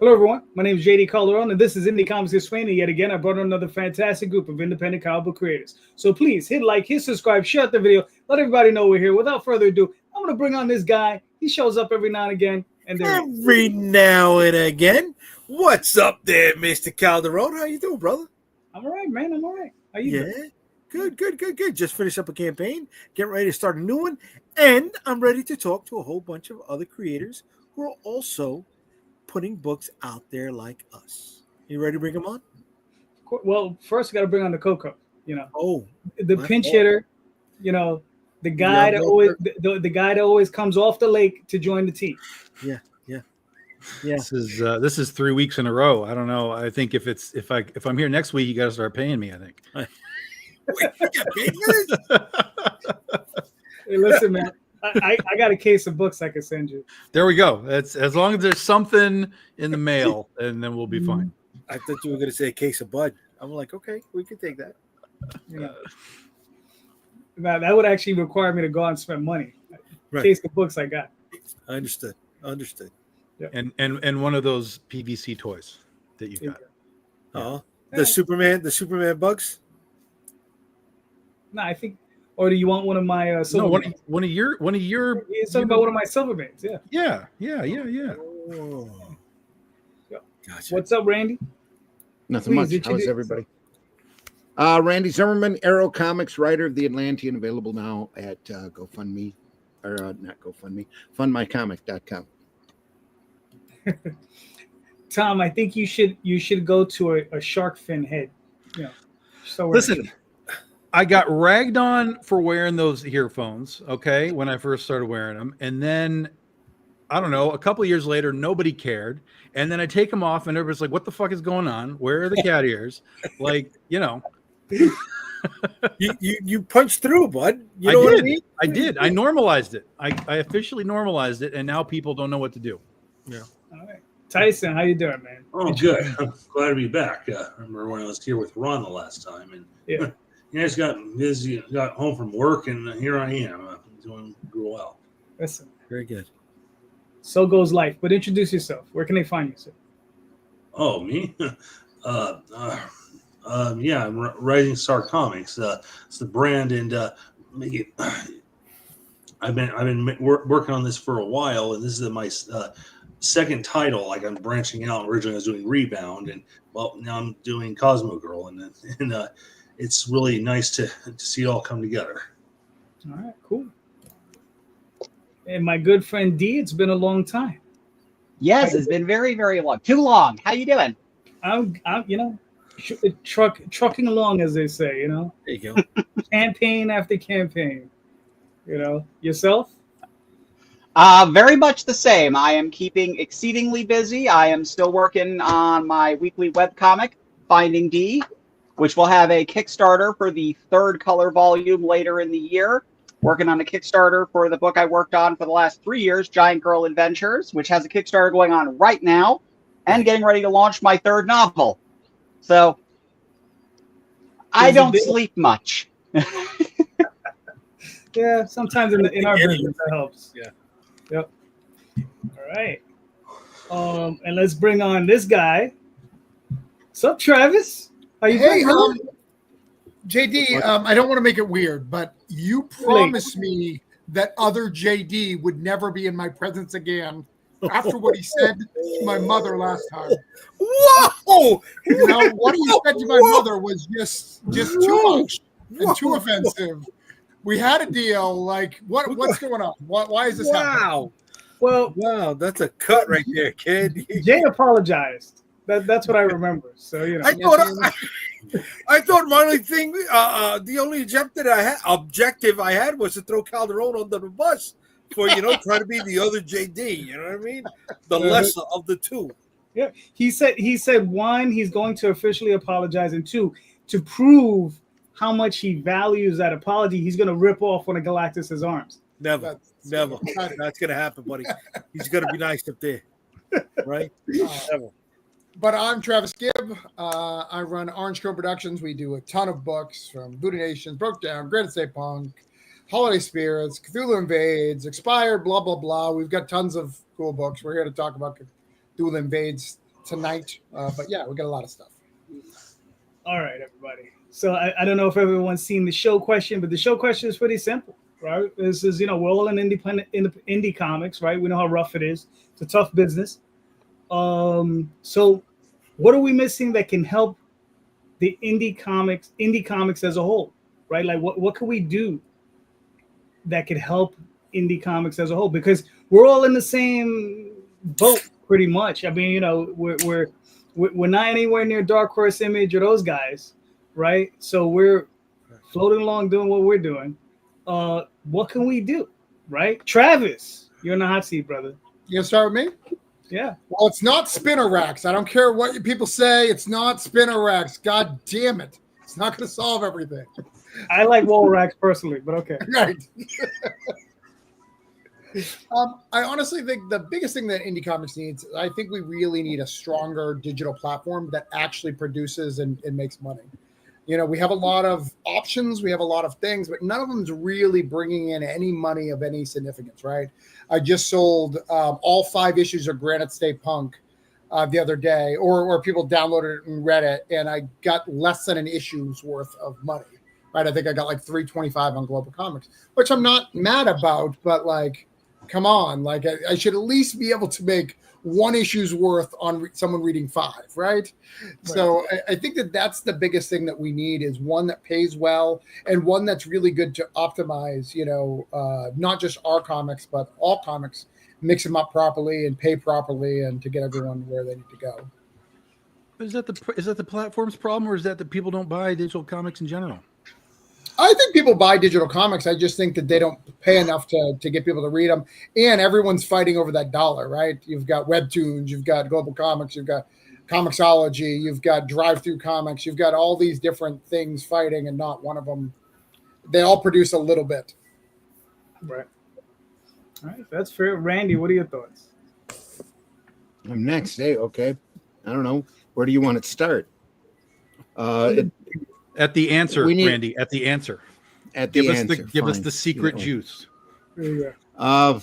Hello, everyone. My name is JD Calderon, and this is Indy Comics Explained. Yet again, I brought on another fantastic group of independent comic book creators. So please hit like, hit subscribe, share the video, let everybody know we're here. Without further ado, I'm going to bring on this guy. He shows up every now and again. Every now and again. What's up there, Mr. Calderon? How you doing, brother? I'm all right, man. I'm all right. How you doing? Good. Just finished up a campaign, getting ready to start a new one, and I'm ready to talk to a whole bunch of other creators who are also putting books out there like us. You ready to bring them on? Well, first we got to bring on the Coco. The pinch hitter. The guy that guy that always comes off the lake to join the team. Yeah. This is 3 weeks in a row. I don't know. I think if I'm here next week, you got to start paying me. I think. Wait, you get paid for this? Hey, listen, man. I got a case of books I can send you. There we go. That's as long as there's something in the mail, and then we'll be fine. I thought you were going to say a case of Bud. I'm like, okay, we can take that. Now that would actually require me to go out and spend money. Right. Case of books I got. I understood. Yeah. And one of those PVC toys that you got. Oh, the Superman bugs. No, I think. Or do you want one of my silver? No, one of your. It's talking about one of my Silvermans. Yeah. Yeah. Oh. Gotcha. What's up, Randy? Nothing much. How's everybody? Randy Zimmerman, Arrow Comics, writer of The Atlantean, available now at GoFundMe, or not GoFundMe, fundmycomic.com. Tom, I think you should go to a shark fin head. So listen, I got ragged on for wearing those earphones, okay, when I first started wearing them. And then, I don't know, a couple of years later, nobody cared. And then I take them off and everybody's like, what the fuck is going on? Where are the cat ears? Like, You punched through, bud. You know what I mean? I did. I normalized it. I officially normalized it, and now people don't know what to do. Yeah. All right. Tyson, how you doing, man? Oh, good. I'm glad to be back. I remember when I was here with Ron the last time, and you guys got busy, got home from work, and here I am. I'm doing real well. Listen. Very good. So goes life. But introduce yourself. Where can they find you, sir? Oh, me? I'm Rising Star Comics. It's the brand, and I've been working on this for a while, and this is my second title. Like, I'm branching out. Originally, I was doing Rebound, and now I'm doing Cosmo Girl, and it's really nice to see it all come together. All right, cool. And my good friend Dee, it's been a long time. Yes, it's been very, very long. Too long. How you doing? I'm trucking along, as they say. There you go. Campaign after campaign. Yourself? Very much the same. I am keeping exceedingly busy. I am still working on my weekly webcomic, Finding Dee, which will have a Kickstarter for the third color volume later in the year. Working on a Kickstarter for the book I worked on for the last 3 years, Giant Girl Adventures, which has a Kickstarter going on right now, and getting ready to launch my third novel. So I don't sleep much. Yeah, sometimes in our business that helps. Yeah. Yep. All right. And let's bring on this guy. What's up, Travis? How you doing? JD, I don't want to make it weird, but you promised me that other JD would never be in my presence again after what he said to my mother last time. Whoa! What he said to my mother was just too much and too offensive. We had a deal. Like, what's going on? Why is this happening? Wow, that's a cut right there, kid. Jay apologized. That's what I remember. So I thought my only thing, the only objective I had was to throw Calderon under the bus for trying to be the other JD. You know what I mean? The lesser of the two. Yeah, he said one, he's going to officially apologize, and two, to prove how much he values that apology, he's going to rip off one of Galactus's arms. Never. That's going to happen, buddy. He's going to be nice up there, right? Never. But I'm Travis Gibb. I run Orange Crow Productions. We do a ton of books from Voodoo Nations, Broke Down, Granite State Punk, Holiday Spirits, Cthulhu Invades, Expired, blah, blah, blah. We've got tons of cool books. We're here to talk about Cthulhu Invades tonight. But yeah, we got a lot of stuff. All right, everybody. So I don't know if everyone's seen the show question, but the show question is pretty simple, right? This is, we're all in indie comics, right? We know how rough it is. It's a tough business. So what are we missing that can help the indie comics as a whole, right? Like what can we do that could help indie comics as a whole? Because we're all in the same boat pretty much. I mean, we're not anywhere near Dark Horse, Image, or those guys, right? So we're floating along doing what we're doing. What can we do, right? Travis, you're in the hot seat, brother. You gonna start with me? Yeah. Well, it's not spinner racks. I don't care what people say. It's not spinner racks. God damn it. It's not going to solve everything. I like wall racks personally, but okay. Right. I honestly think the biggest thing that indie comics needs, I think we really need a stronger digital platform that actually produces and makes money. We have a lot of options, we have a lot of things, but none of them's really bringing in any money of any significance, right? I just sold all 5 issues of Granite State Punk the other day, or people downloaded it and read it, and I got less than an issue's worth of money, right? I think I got like $3.25 on Global Comics, which I'm not mad about, but like, come on, like I should at least be able to make 1 issue's worth on someone reading 5, right? So I think that's the biggest thing that we need, is one that pays well and one that's really good to optimize, not just our comics, but all comics, mix them up properly and pay properly, and to get everyone where they need to go. Is that the platform's problem, or is that the people don't buy digital comics in general? I think people buy digital comics. I just think that they don't pay enough to get people to read them. And everyone's fighting over that dollar, right? You've got Webtoons, you've got Global Comics, you've got Comixology, you've got Drive-Thru Comics, you've got all these different things fighting, and not one of them. They all produce a little bit. Right. All right, that's fair. Randy, what are your thoughts? I'm next. Hey, okay. I don't know. Where do you want to start? At the answer, Randy. At the answer. Give us the secret juice. There you go.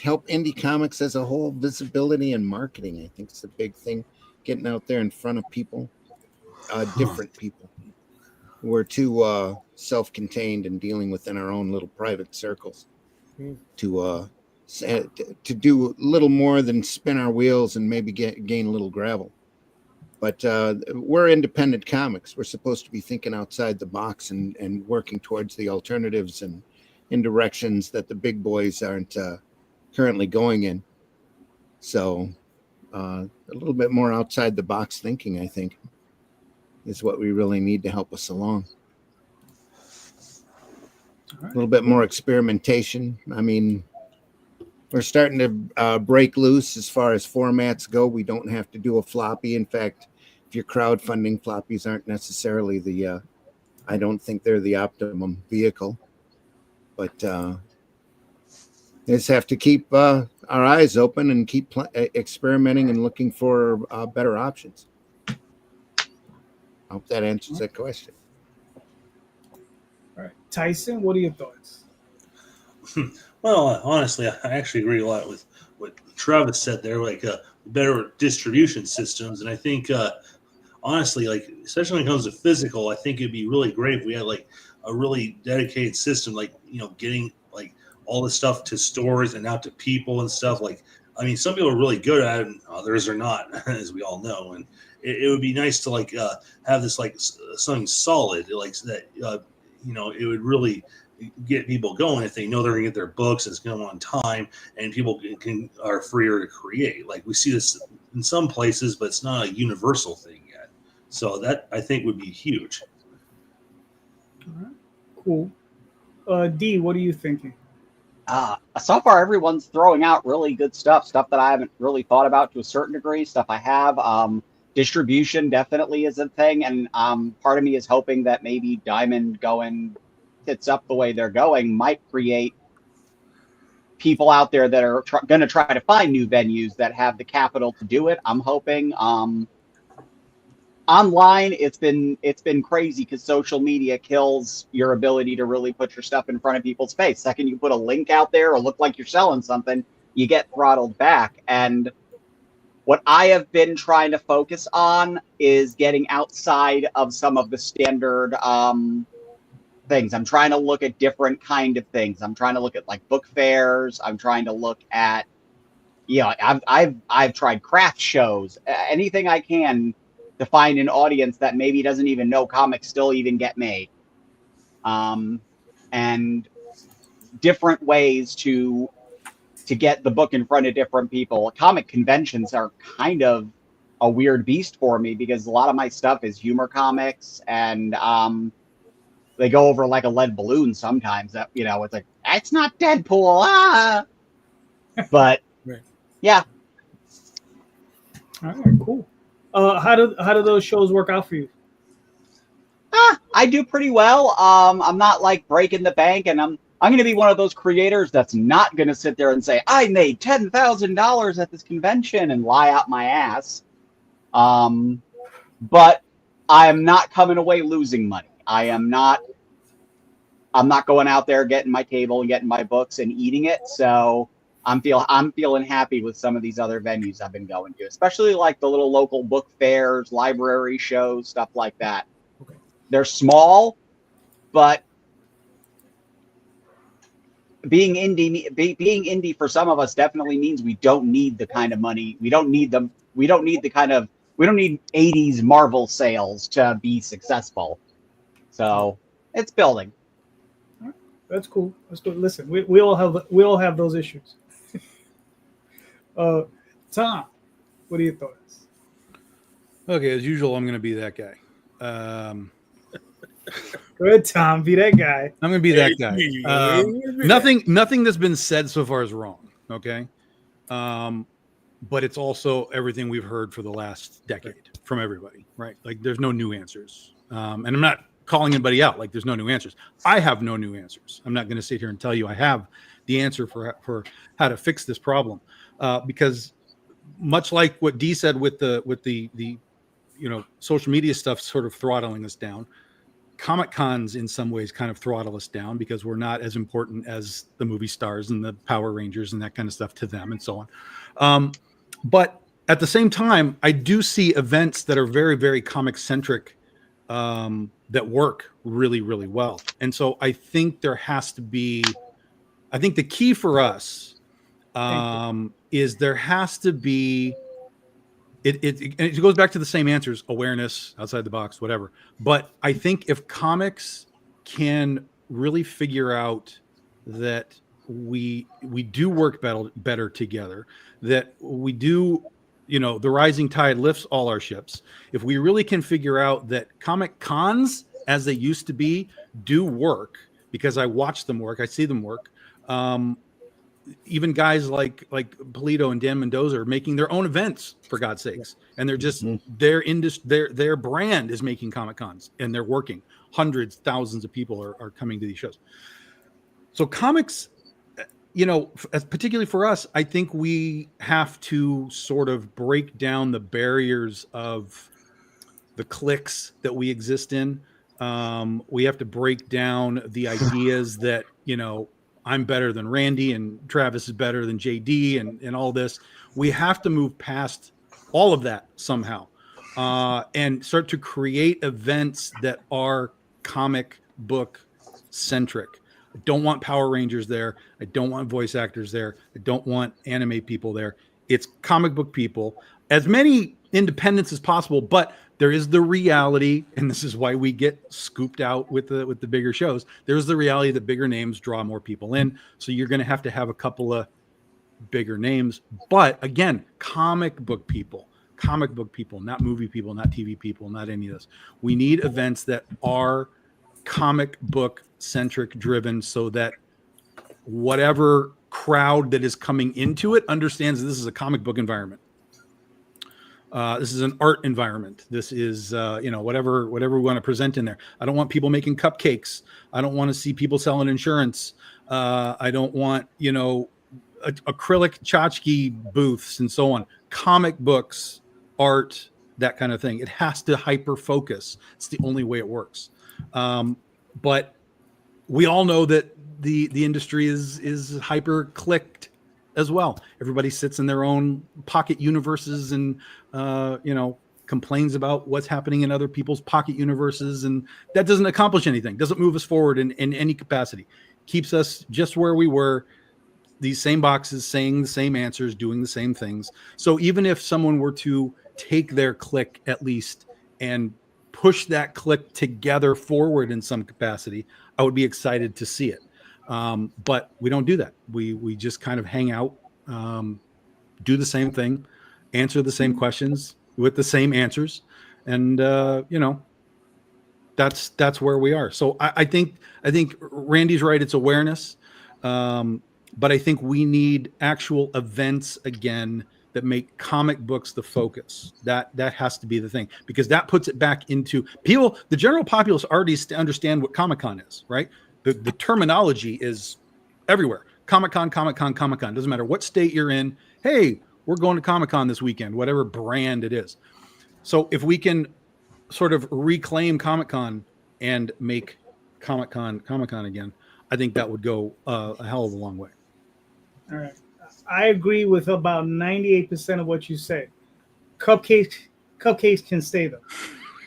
Help indie comics as a whole. Visibility and marketing, I think, is the big thing. Getting out there in front of people, different people. We're too self-contained and dealing within our own little private circles to do a little more than spin our wheels and maybe gain a little gravel. But we're independent comics. We're supposed to be thinking outside the box and working towards the alternatives and in directions that the big boys aren't currently going in. So a little bit more outside the box thinking, I think, is what we really need to help us along. A little bit more experimentation. I mean, we're starting to break loose as far as formats go. We don't have to do a floppy. In fact, if you're crowdfunding, floppies aren't necessarily I don't think they're the optimum vehicle. But just have to keep our eyes open and keep experimenting and looking for better options. I hope that answers that question. All right. Tyson, what are your thoughts? Well, honestly, I actually agree a lot with what Travis said there, like better distribution systems. And I think, honestly, like, especially when it comes to physical, I think it'd be really great if we had like a really dedicated system, like, getting like all the stuff to stores and out to people and stuff. Like, I mean, some people are really good at it and others are not, as we all know. And it would be nice to like have this like something solid, like that, it would really get people going if they know they're gonna get their books, it's going on time, and people are freer to create. Like, we see this in some places, but it's not a universal thing yet. So that, I think, would be huge. All right. Cool. Dee, what are you thinking? So far, everyone's throwing out really good stuff that I haven't really thought about to a certain degree, stuff I have. Distribution definitely is a thing, and part of me is hoping that maybe Diamond going tits up the way they're going might create people out there that are going to try to find new venues that have the capital to do it. I'm hoping. Online, it's been crazy because social media kills your ability to really put your stuff in front of people's face. Second you put a link out there or look like you're selling something, you get throttled back. And What I have been trying to focus on is getting outside of some of the standard things. I'm trying to look at different kind of things. I'm trying to look at like book fairs. I'm trying to look at, I've tried craft shows, anything I can to find an audience that maybe doesn't even know comics still even get made. And different ways to get the book in front of different people. Comic conventions are kind of a weird beast for me because a lot of my stuff is humor comics, and they go over like a lead balloon sometimes. That it's like, it's not Deadpool, but Right. yeah. All right, cool. How do those shows work out for you? I do pretty well. I'm not like breaking the bank, and I'm going to be one of those creators that's not going to sit there and say, I made $10,000 at this convention and lie out my ass. But I'm not coming away losing money. I'm not going out there getting my table and getting my books and eating it. So I'm feeling happy with some of these other venues I've been going to, especially like the little local book fairs, library shows, stuff like that. Okay. They're small, but being indie for some of us definitely means we don't need the kind of money. We don't need 80s Marvel sales to be successful. So it's building. That's cool. That's good. Listen, we all have those issues. Tom, what are your thoughts? Okay, as usual, I'm going to be that guy. Good, Tom. Be that guy. I'm going to be that guy. Nothing that's been said so far is wrong. Okay. But it's also everything we've heard for the last decade from everybody, right? Like there's no new answers. And I'm not calling anybody out. Like there's no new answers. I have no new answers. I'm not going to sit here and tell you I have the answer for how to fix this problem. Because much like what Dee said with the social media stuff sort of throttling us down, Comic Cons in some ways kind of throttle us down because we're not as important as the movie stars and the Power Rangers and that kind of stuff to them and so on. But at the same time, I do see events that are very, very comic centric that work really, really well. And so I think there has to be, I think the key for us is there has to be, it goes back to the same answers: awareness, outside the box, whatever. But I think if comics can really figure out that we do work better together, that we do, the rising tide lifts all our ships. If we really can figure out that comic cons, as they used to be, do work, because I watch them work, I see them work. Even guys like Polito and Dan Mendoza are making their own events, for God's sakes, and they're just their brand is making Comic Cons, and they're working. Hundreds, thousands of people are coming to these shows. So comics, particularly for us, I think we have to sort of break down the barriers of the cliques that we exist in. We have to break down the ideas that I'm better than Randy and Travis is better than JD and all this. We have to move past all of that somehow and start to create events that are comic book centric. I don't want Power Rangers there. I don't want voice actors there. I don't want anime people there. It's comic book people, as many independents as possible, but there is the reality, and this is why we get scooped out with the bigger shows. There's the reality that bigger names draw more people in. So you're going to have a couple of bigger names. But again, comic book people, not movie people, not TV people, not any of this. We need events that are comic book centric driven, so that whatever crowd that is coming into it understands that this is a comic book environment. This is an art environment. This is, whatever we want to present in there. I don't want people making cupcakes. I don't want to see people selling insurance. I don't want, acrylic tchotchke booths and so on. Comic books, art, that kind of thing. It has to hyper focus. It's the only way it works. But we all know that the industry is hyper clicked as well. Everybody sits in their own pocket universes and, complains about what's happening in other people's pocket universes. And that doesn't accomplish anything, doesn't move us forward in any capacity. Keeps us just where we were, these same boxes, saying the same answers, doing the same things. So even if someone were to take their clique at least and push that clique together forward in some capacity, I would be excited to see it. But we don't do that. We just kind of hang out, do the same thing, answer the same questions with the same answers. And, that's where we are. So I think Randy's right. It's awareness. But I think we need actual events again that make comic books the focus. That has to be the thing, because that puts it back into people. The general populace already understand what Comic-Con is, right? The terminology is everywhere. Comic-Con. Doesn't matter what state you're in. Hey, we're going to Comic-Con this weekend, whatever brand it is. So if we can sort of reclaim Comic-Con and make Comic-Con again, I think that would go a hell of a long way. All right. I agree with about 98% of what you said. Cupcakes can stay though.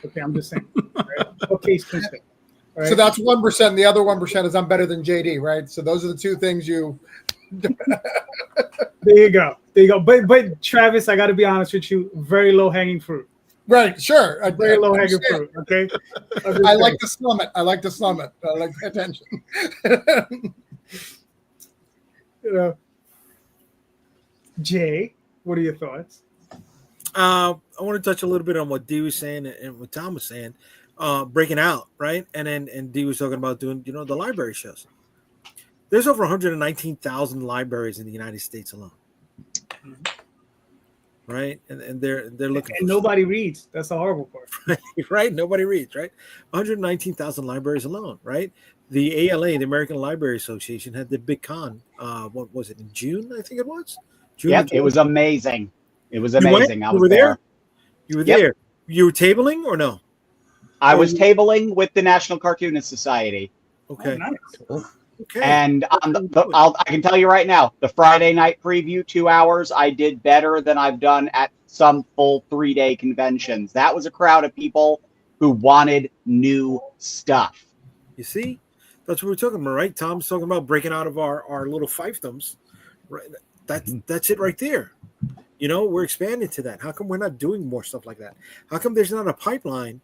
Okay, I'm just saying. Right? Cupcakes can stay. Right? So that's 1%. The other 1% is I'm better than JD, right? So those are the two things you. There you go. But Travis, I got to be honest with you. Very low hanging fruit. Right. Sure. Very low hanging fruit. Okay. I like to slum it. I like the attention. Jay, what are your thoughts? I want to touch a little bit on what Dee was saying and what Tom was saying, breaking out, right? And Dee was talking about doing, the library shows. There's over 119,000 libraries in the United States alone, right? And they're looking. And nobody reads. That's the horrible part, right? Nobody reads, right? 119,000 libraries alone, right? The ALA, the American Library Association, had the big con. What was it, in June? I think it was. Yep, it was amazing. It was amazing. You were there. You were there. You were tabling or no? I was tabling with the National Cartoonist Society. Okay. Oh, nice. Okay. And I can tell you right now, the Friday night preview, 2 hours, I did better than I've done at some full 3-day conventions. That was a crowd of people who wanted new stuff. You see, that's what we're talking about, right? Tom's talking about breaking out of our little fiefdoms, right? That's it right there. We're expanding to that. How come we're not doing more stuff like that? How come there's not a pipeline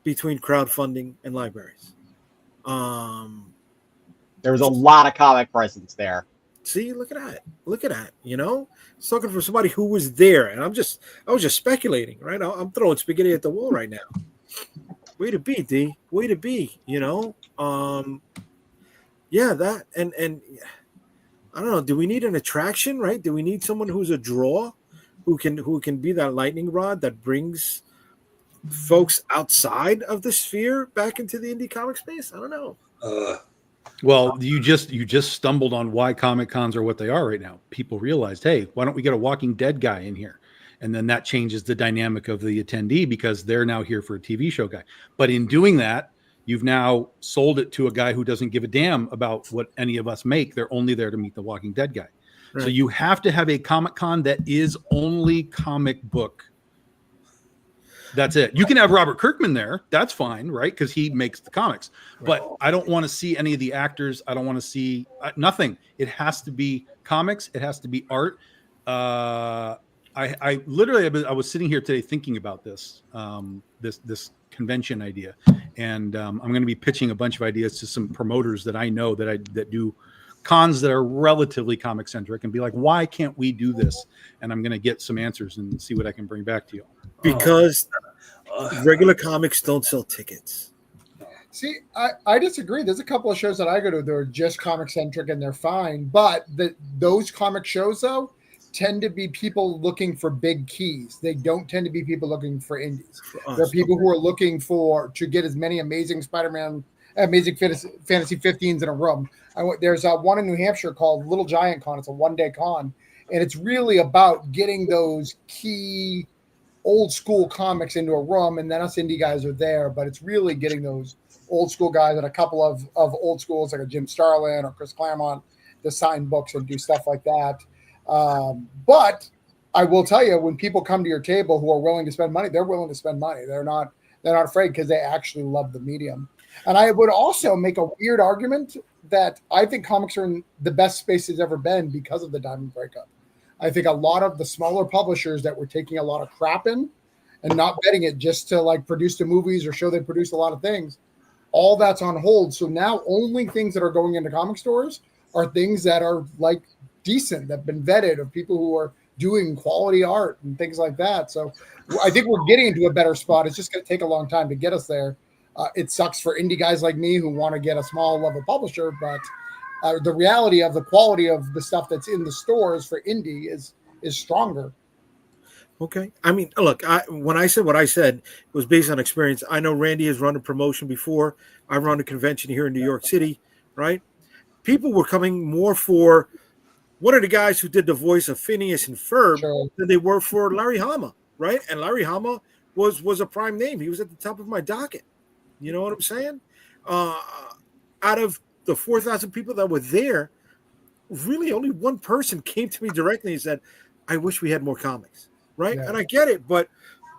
between crowdfunding and libraries? There was a lot of comic presence there. See, look at that. It's talking from somebody who was there, and I was just speculating, right? I'm throwing spaghetti at the wall right now. Way to be, D. Way to be. Yeah, that and I don't know. Do we need an attraction, right? Do we need someone who's a draw, who can be that lightning rod that brings folks outside of the sphere back into the indie comic space? I don't know. Well, you just stumbled on why Comic Cons are what they are right now. People realized, hey, why don't we get a Walking Dead guy in here? And then that changes the dynamic of the attendee because they're now here for a TV show guy. But in doing that, you've now sold it to a guy who doesn't give a damn about what any of us make. They're only there to meet the Walking Dead guy. Right. So you have to have a Comic Con that is only comic book. That's it. You can have Robert Kirkman there. That's fine, right? Because he makes the comics. Right. But I don't want to see any of the actors. I don't want to see nothing. It has to be comics. It has to be art. I literally, I was sitting here today thinking about this this convention idea, and I'm going to be pitching a bunch of ideas to some promoters that I know that do cons that are relatively comic centric, and be like, why can't we do this? And I'm going to get some answers and see what I can bring back to you. Because regular comics don't sell tickets. See, I disagree. There's a couple of shows that I go to that are just comic centric and they're fine. But those comic shows, though, tend to be people looking for big keys. They don't tend to be people looking for indies. They're people who are looking to get as many amazing Spider-Man, amazing fantasy 15s in a room. There's one in New Hampshire called Little Giant Con. It's a one-day con. And it's really about getting those key old school comics into a room, and then us indie guys are there, but it's really getting those old school guys and a couple of old schools like a Jim Starlin or Chris Claremont to sign books and do stuff like that. But I will tell you, when people come to your table who are willing to spend money, they're willing to spend money. They're not afraid because they actually love the medium. And I would also make a weird argument that I think comics are in the best space it's ever been because of the Diamond breakup. I think a lot of the smaller publishers that were taking a lot of crap in and not betting it just to like produce the movies or show they produce a lot of things, all that's on hold. So now only things that are going into comic stores are things that are like decent, that have been vetted, of people who are doing quality art and things like that. So I think we're getting into a better spot. It's just going to take a long time to get us there. It sucks for indie guys like me who want to get a small level publisher, but the reality of the quality of the stuff that's in the stores for indie is stronger. Okay. I mean, look, when I said what I said, it was based on experience. I know Randy has run a promotion before. I've run a convention here in New York City, right? People were coming more for one of the guys who did the voice of Phineas and Ferb than they were for Larry Hama, right? And Larry Hama was a prime name. He was at the top of my docket. You know what I'm saying? Out of the 4,000 people that were there, really only one person came to me directly and said, I wish we had more comics, right? Yeah. And I get it, but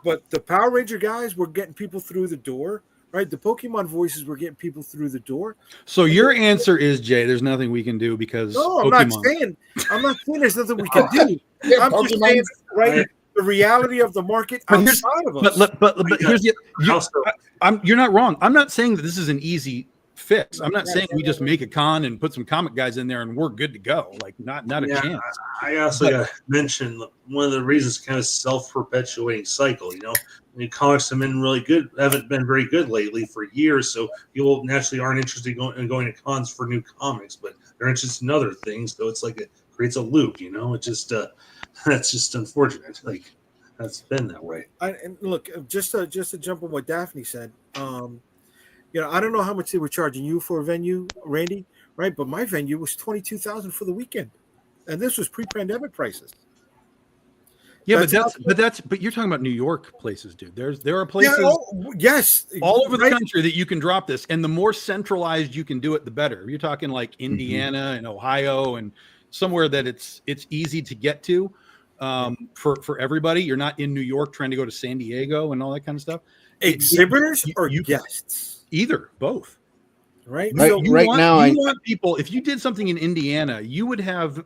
the Power Ranger guys were getting people through the door, right? The Pokemon voices were getting people through the door. So your answer is, Jay, there's nothing we can do because I'm not saying there's nothing we can do. I'm just saying, right? The reality of the market outside of us. But here's you're not wrong. I'm not saying that this is an easy fix. I'm not saying we just make a con and put some comic guys in there and we're good to go. Like not a chance. I also mentioned one of the reasons, kind of self-perpetuating cycle. You know, I mean, comics haven't been very good lately for years, so people naturally aren't interested in going to cons for new comics, but they're interested in other things. So it's like it creates a loop. You know, it just that's just unfortunate. Like that's been that way. And look, just to jump on what Daphne said, you know, I don't know how much they were charging you for a venue, Randy, right? But my venue was $22,000 for the weekend, and this was pre-pandemic prices. Yeah, but you're talking about New York places, dude. There are places, all over the country that you can drop this, and the more centralized you can do it, the better. You're talking like Indiana and Ohio and somewhere that it's easy to get to for everybody. You're not in New York trying to go to San Diego and all that kind of stuff. Exhibitors or guests? Either, both. Right. So you want people. If you did something in Indiana, you would have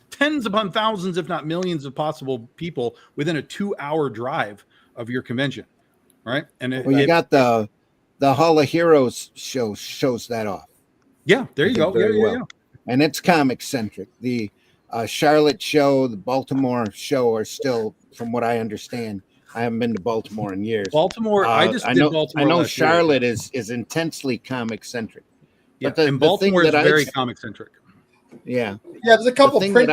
tens upon thousands, if not millions, of possible people within a 2-hour drive of your convention, right? And you got the Hall of Heroes shows that off. Yeah, there you go. Yeah. And it's comic centric. The Charlotte show, the Baltimore show are still, from what I understand, I haven't been to Baltimore in years. I know Charlotte is intensely comic centric. Yeah, and Baltimore is very comic centric. Yeah. There's a couple thing that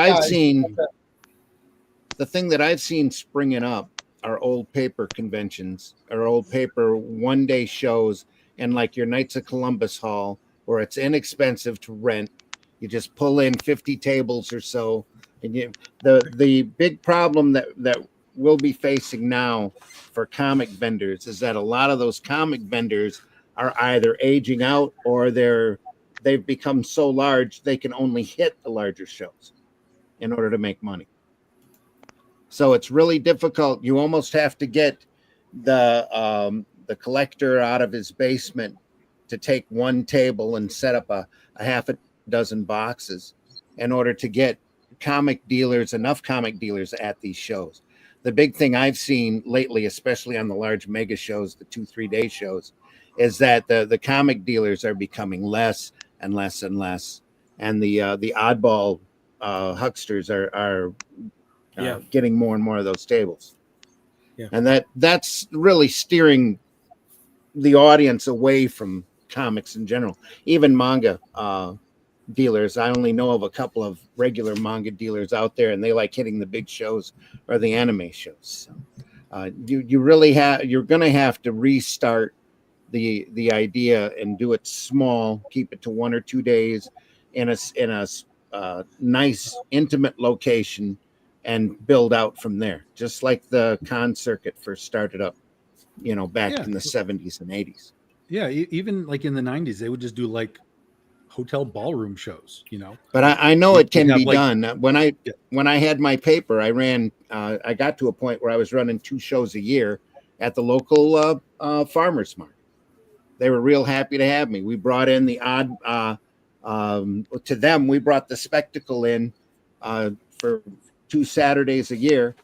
I've seen springing up are old paper conventions or old paper one-day shows, and like your Knights of Columbus Hall, where it's inexpensive to rent. You just pull in 50 tables or so, and the big problem that we'll be facing now for comic vendors is that a lot of those comic vendors are either aging out or they've become so large they can only hit the larger shows in order to make money. So it's really difficult. You almost have to get the collector out of his basement to take one table and set up a half a dozen boxes in order to get enough comic dealers at these shows. The big thing I've seen lately, especially on the large mega shows, the 2-3 day shows, is that the comic dealers are becoming less and less and less, and the oddball hucksters are getting more and more of those tables. Yeah. And that's really steering the audience away from comics in general. Even manga dealers, I only know of a couple of regular manga dealers out there, and they like hitting the big shows or the anime shows. So, you're going to have to restart the idea and do it small, keep it to 1 or 2 days in a nice intimate location, and build out from there, just like the con circuit first started up, back in the 70s and 80s. Yeah, even like in the 90s, they would just do like hotel ballroom shows, you know. But I know You it can have, be like- done. When I Yeah. had my paper, I ran. I got to a point where I was running 2 shows a year at the local farmers market. They were real happy to have me. We brought in the odd. To them, we brought the spectacle in for 2 Saturdays a year,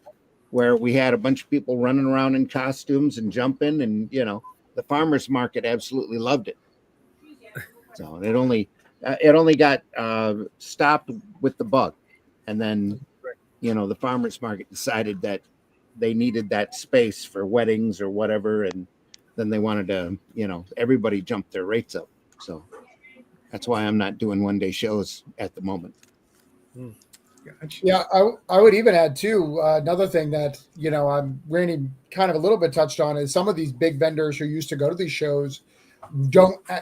where we had a bunch of people running around in costumes and jumping, and you know, the farmers market absolutely loved it. So it only got stopped with the bug, and then you know the farmers market decided that they needed that space for weddings or whatever, and then they wanted to, you know, everybody jumped their rates up. So that's why I'm not doing 1-day shows at the moment. Gotcha. Yeah, I would even add too, another thing that, you know, Randy kind of a little bit touched on is some of these big vendors who used to go to these shows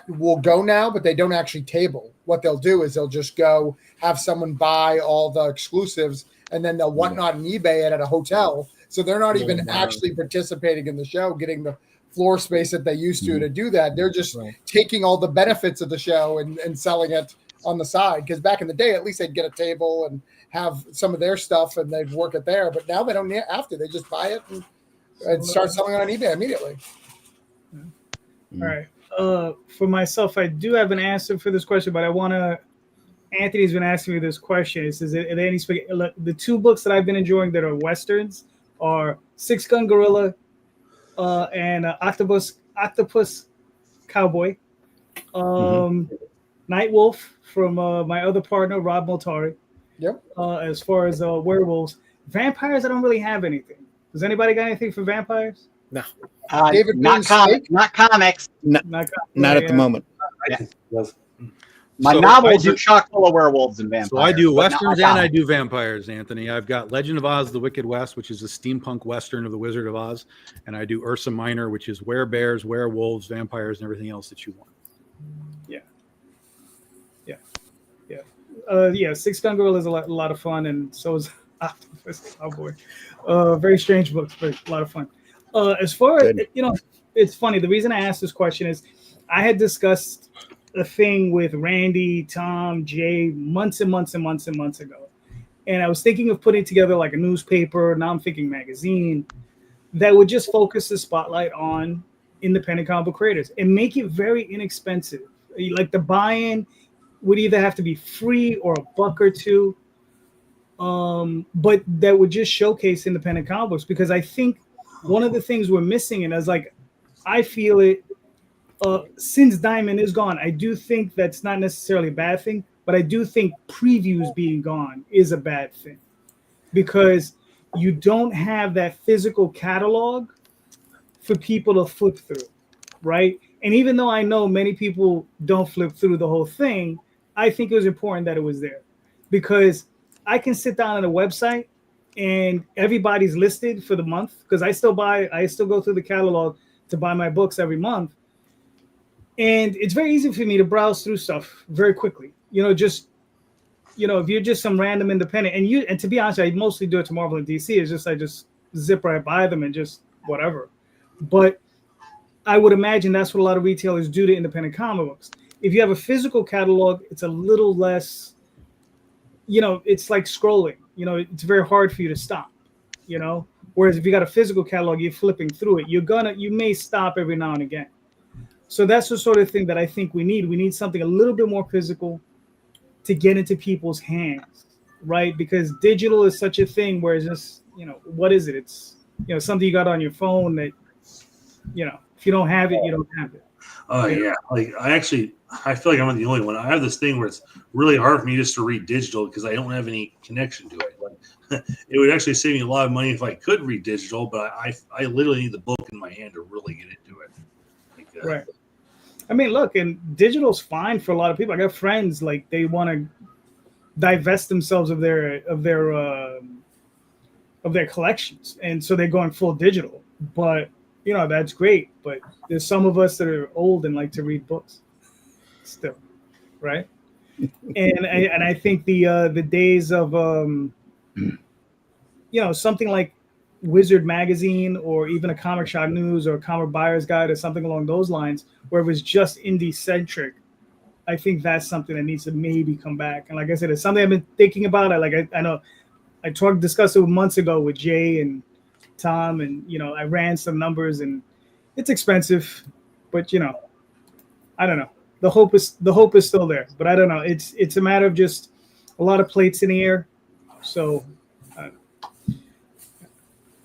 will go now, but they don't actually table. What they'll do is they'll just go have someone buy all the exclusives, and then they'll whatnot and eBay it at a hotel. So they're not even actually participating in the show, getting the floor space that they used to do that. They're just taking all the benefits of the show and selling it on the side. Because back in the day, at least they'd get a table and have some of their stuff and they'd work it there. But now they don't have to. They just buy it and start selling it on eBay immediately. All right. For myself, I do have an answer for this question, but I want to. Anthony's been asking me this question. He says, "Are there any look, the 2 books that I've been enjoying that are westerns are Six Gun Gorilla and Octopus Cowboy, Night Wolf from my other partner Rob Moltari. Yep. As far as werewolves, vampires, I don't really have anything. Does anybody got anything for vampires? No. David not Boone's comics. Steak? Not comics. Not at the moment. My So novels I are chock full of werewolves and vampires. So I do but not westerns my and I comics. do vampires, Anthony. I've got Legend of Oz: The Wicked West, which is a steampunk western of the Wizard of Oz, and I do Ursa Minor, which is werebears, werewolves, vampires, and everything else that you want. Six Gun Gorilla is a lot of fun, and so is Octopus Cowboy. Very strange books, but a lot of fun. As far as, you know, it's funny. The reason I asked this question is I had discussed a thing with Randy, Tom, Jay months and months and months and months ago. And I was thinking of putting together like a newspaper, now I'm thinking magazine, that would just focus the spotlight on independent comic book creators and make it very inexpensive. Like the buy-in would either have to be free or $1 or $2. But that would just showcase independent comic books, because I think one of the things we're missing, and I feel it since Diamond is gone, I do think that's not necessarily a bad thing, but I do think previews being gone is a bad thing, because you don't have that physical catalog for people to flip through, right? And even though I know many people don't flip through the whole thing, I think it was important that it was there, because I can sit down on a website and everybody's listed for the month, because I still go through the catalog to buy my books every month. And it's very easy for me to browse through stuff very quickly. You know, just, you know, if you're just some random independent, and to be honest, I mostly do it to Marvel and DC. It's just, I just zip right by them and just whatever. But I would imagine that's what a lot of retailers do to independent comic books. If you have a physical catalog, it's a little less, you know, it's like scrolling. You know, it's very hard for you to stop, you know. Whereas if you got a physical catalog, you're flipping through it. You may stop every now and again. So that's the sort of thing that I think we need. We need something a little bit more physical to get into people's hands, right? Because digital is such a thing where it's just, you know, what is it? It's, you know, something you got on your phone that, you know, if you don't have it, you don't have it. Oh yeah, like I feel like I'm the only one. I have this thing where it's really hard for me just to read digital because I don't have any connection to it. Like, it would actually save me a lot of money if I could read digital, but I literally need the book in my hand to really get into it. Like, right. I mean, look, and digital's fine for a lot of people. I got friends, like, they want to divest themselves of their collections, and so they're going full digital. But you know, that's great. But there's some of us that are old and like to read books still, right? and I think the days of you know, something like Wizard Magazine or even a Comic Shop News or a Comic Buyer's Guide or something along those lines, where it was just indie centric, I think that's something that needs to maybe come back. And like I said, it's something I've been thinking about. I know I discussed it months ago with Jay and Tom, and I ran some numbers, and it's expensive, but I don't know. The hope is still there, but I don't know. It's a matter of just a lot of plates in the air. So,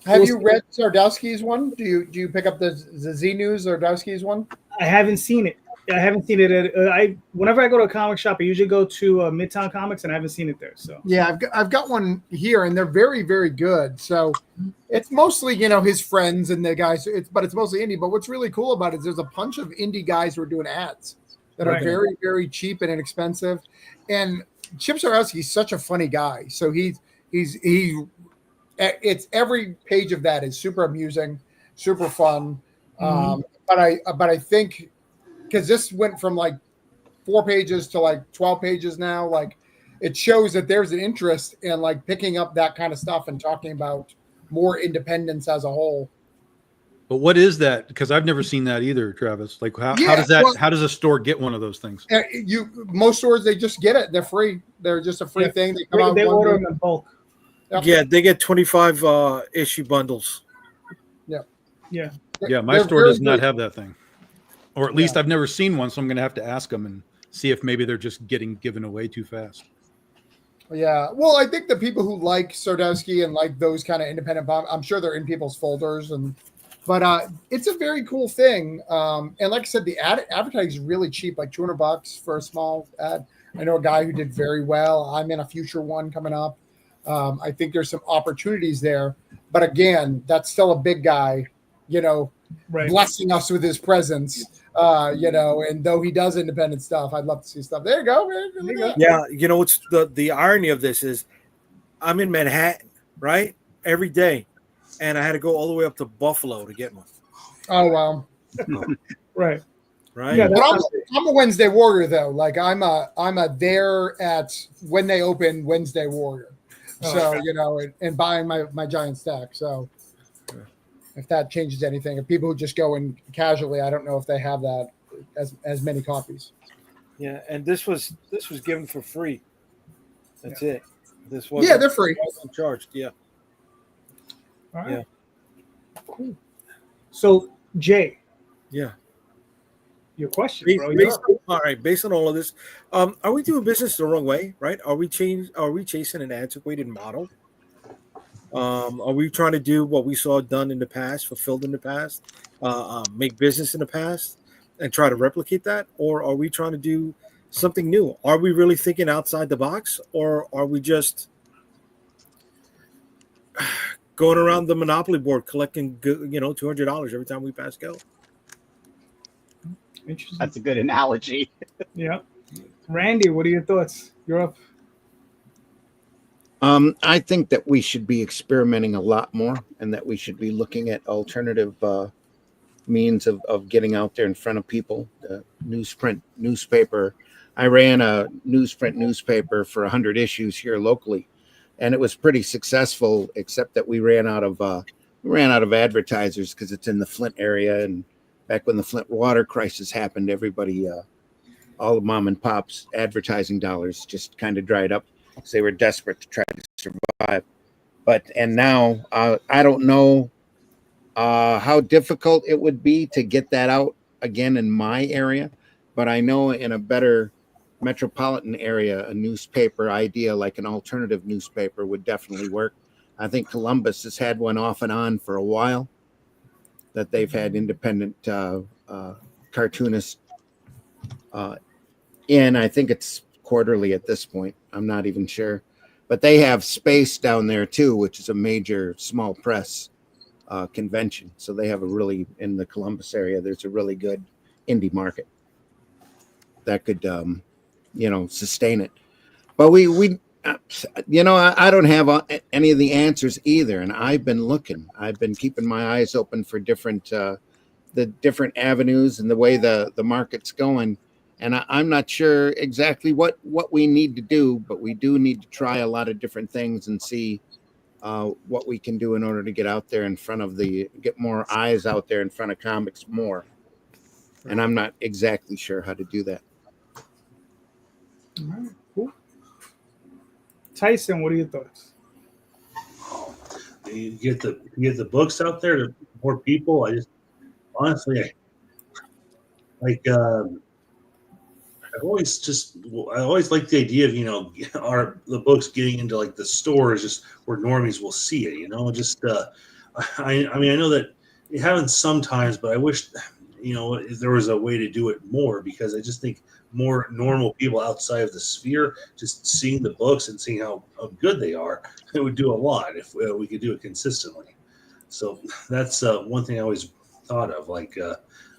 have you read Zardowski's one? Do you pick up the Z News Zardowski's one? I haven't seen it. I haven't seen it. Whenever I go to a comic shop, I usually go to Midtown Comics, and I haven't seen it there. So yeah, I've got one here, and they're very, very good. So it's mostly his friends and the guys. But it's mostly indie. But what's really cool about it is there's a bunch of indie guys who are doing ads that are very, very cheap and inexpensive. And Chip Zdarsky's such a funny guy. So it's every page of that is super amusing, super fun. But I think because this went from like 4 pages to like 12 pages now, like it shows that there's an interest in like picking up that kind of stuff and talking about more independence as a whole. But what is that? Because I've never seen that either, Travis. Like how does that? How does a store get one of those things? Most stores, they just get it. They're free. They're just a free thing. They come out. They order them in bulk. Yep. Yeah, they get 25 issue bundles. Yeah. My store does not have that thing, or at least I've never seen one. So I'm going to have to ask them and see if maybe they're just getting given away too fast. Yeah, well, I think the people who like Zdarsky and like those kind of independent bomb, I'm sure they're in people's folders, but it's a very cool thing. And like I said, the advertising is really cheap, like $200 for a small ad. I know a guy who did very well. I'm in a future one coming up. I think there's some opportunities there, but again, that's still a big guy, blessing us with his presence. And though he does independent stuff, I'd love to see stuff. There you go, man. Yeah, what's the irony of this is I'm in Manhattan, right? Every day. And I had to go all the way up to Buffalo to get one. Oh, wow. Right. Yeah, but I'm a Wednesday warrior though. Like I'm a there at when they open Wednesday warrior. So, and buying my giant stack. So if that changes anything, if people who just go in casually, I don't know if they have that as many copies. Yeah, and this was given for free. That's it. This was they're free. Charged. Yeah. All right. Yeah. Cool. So Jay. Yeah. Your question, bro. Based on all of this, are we doing business the wrong way? Right? Are we chasing an antiquated model? Are we trying to do what we saw done in the past, fulfilled in the past, make business in the past, and try to replicate that? Or are we trying to do something new? Are we really thinking outside the box, or are we just going around the Monopoly board collecting, $200 every time we pass go? Interesting. That's a good analogy. Yeah. Randy, what are your thoughts? You're up. I think that we should be experimenting a lot more, and that we should be looking at alternative means of getting out there in front of people. Newsprint newspaper. I ran a newsprint newspaper for 100 issues here locally, and it was pretty successful, except that we ran out of advertisers because it's in the Flint area. And back when the Flint water crisis happened, everybody, all the mom and pops advertising dollars just kind of dried up because they were desperate to try to survive. And now I don't know how difficult it would be to get that out again in my area, but I know in a better metropolitan area, a newspaper idea like an alternative newspaper would definitely work. I think Columbus has had one off and on for a while, that they've had independent cartoonists in. I think it's quarterly at this point. I'm not even sure. But they have Space down there too, which is a major small press convention. So they have in the Columbus area, there's a really good indie market that could, sustain it. But I don't have any of the answers either. And I've been looking. I've been keeping my eyes open for the different avenues and the way the market's going. And I'm not sure exactly what we need to do, but we do need to try a lot of different things and see what we can do in order to get out there get more eyes out there in front of comics more. And I'm not exactly sure how to do that. Tyson, what are your thoughts? You get the books out there to more people. I just honestly like. I always like the idea of the books getting into like the stores just where normies will see it. I mean I know that it happens sometimes, but I wish if there was a way to do it more, because I just think more normal people outside of the sphere just seeing the books and seeing how good they are, it would do a lot if we could do it consistently. So that's one thing I always thought of. Like,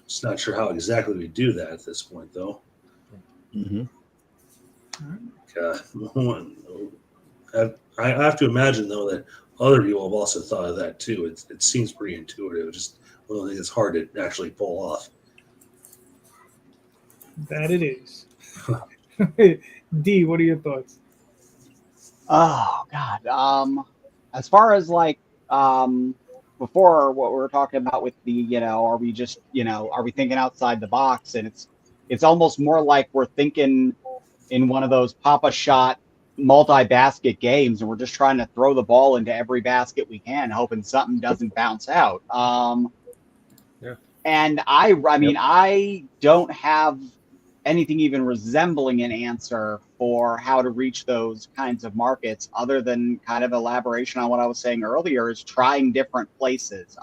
just not sure how exactly we do that at this point, though. Mm-hmm. I have to imagine, though, that other people have also thought of that too. It seems pretty intuitive. Just one thing that's hard to actually pull off. That it is. Dee, what are your thoughts? Oh God. As far as like before, what we were talking about with the, are we just, are we thinking outside the box? And it's almost more like we're thinking in one of those Papa Shot multi-basket games, and we're just trying to throw the ball into every basket we can, hoping something doesn't bounce out. And I mean, I don't have anything even resembling an answer for how to reach those kinds of markets, other than kind of elaboration on what I was saying earlier, is trying different places.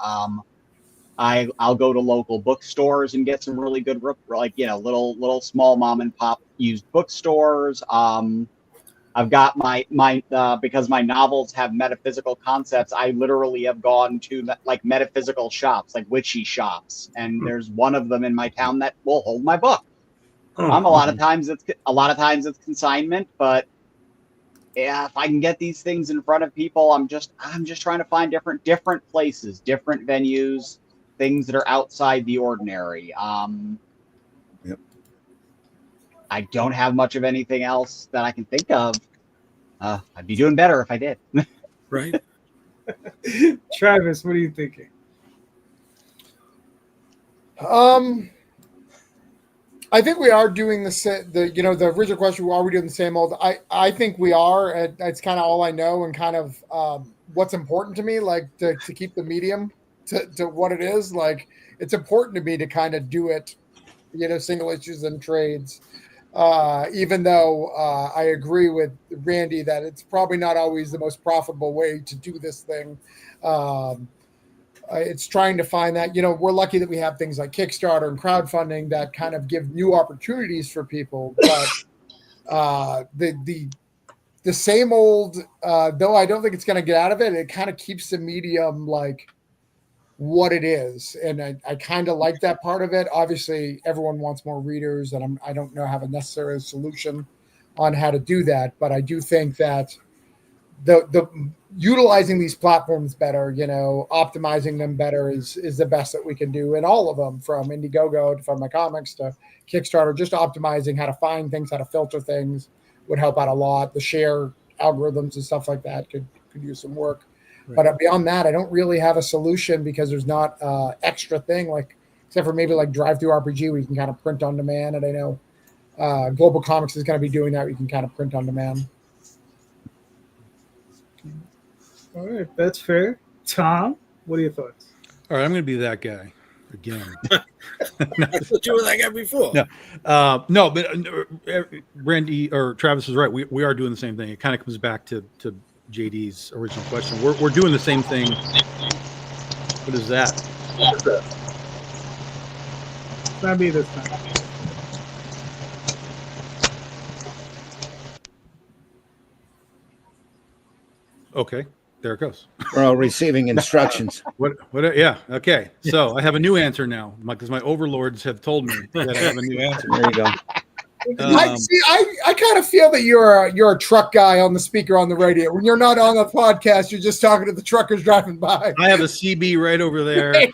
I'll go to local bookstores and get some really good, like, little small mom and pop used bookstores. I've got my because my novels have metaphysical concepts, I literally have gone to like metaphysical shops, like witchy shops, and there's one of them in my town that will hold my book. A lot of times it's consignment, but yeah, if I can get these things in front of people, I'm just trying to find different places, different venues, things that are outside the ordinary. Yep. I don't have much of anything else that I can think of. I'd be doing better if I did. Right. Travis, what are you thinking? I think we are doing the original question, are we doing the same old? I think we are. It's kind of all I know, and kind of what's important to me, like to keep the medium to what it is. Like, it's important to me to kind of do it, single issues and trades. Even though I agree with Randy that it's probably not always the most profitable way to do this thing. It's trying to find that, we're lucky that we have things like Kickstarter and crowdfunding that kind of give new opportunities for people. But the same old, though I don't think it's going to get out of it, it kind of keeps the medium like what it is. And I kind of like that part of it. Obviously, everyone wants more readers, and I don't know have a necessary solution on how to do that. But I do think that the utilizing these platforms better, optimizing them better is the best that we can do in all of them, from Indiegogo to Fund My Comics to Kickstarter. Just optimizing how to find things, how to filter things would help out a lot. The share algorithms and stuff like that could use some work. Right. But beyond that, I don't really have a solution, because there's not extra thing, like, except for maybe like Drive-Thru RPG, where you can kind of print on demand. And I know Global Comics is going to be doing that, where you can kind of print on demand. All right, that's fair. Tom, what are your thoughts? All right, I'm going to be that guy again. I thought you were that guy before. No, but Randy or Travis is right. We are doing the same thing. It kind of comes back to JD's original question. We're doing the same thing. What is that? It's not me this time. Okay. There it goes. We're all receiving instructions. What? Yeah. Okay. So I have a new answer now, because my overlords have told me that I have a new answer. There you go. I kind of feel that you're a truck guy on the speaker on the radio. When you're not on the podcast, you're just talking to the truckers driving by. I have a CB right over there.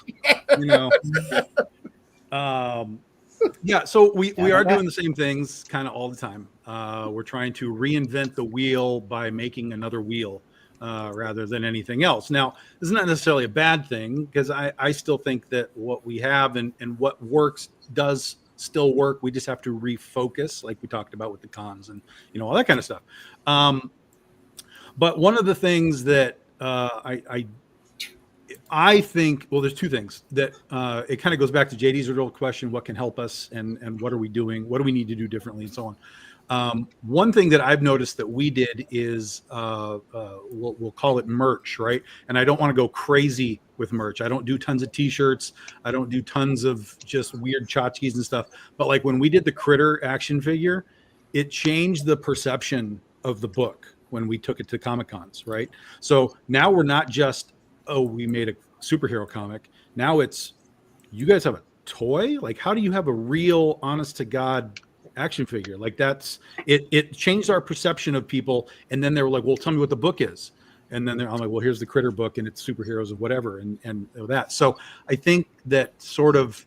Yeah. So we are doing the same things kind of all the time. We're trying to reinvent the wheel by making another wheel. Rather than anything else. Now, this is not necessarily a bad thing, because I still think that what we have and what works does still work. We just have to refocus, like we talked about with the cons and all that kind of stuff. But one of the things that I think, well, there's two things that it kind of goes back to JD's original question: what can help us, and what are we doing? What do we need to do differently, and so on. One thing that I've noticed that we did is we'll call it merch, right? And I don't want to go crazy with merch. I don't do tons of T-shirts. I don't do tons of just weird tchotchkes and stuff. But like when we did the Critter action figure, it changed the perception of the book when we took it to Comic Cons, right? So now we're not just, oh, we made a superhero comic. Now it's, you guys have a toy? Like, how do you have a real, honest to God action figure? Like that's it changed our perception of people. And then they were like, well, tell me what the book is. And then I'm like, well, here's the Critter book and it's superheroes of whatever and that. So I think that sort of,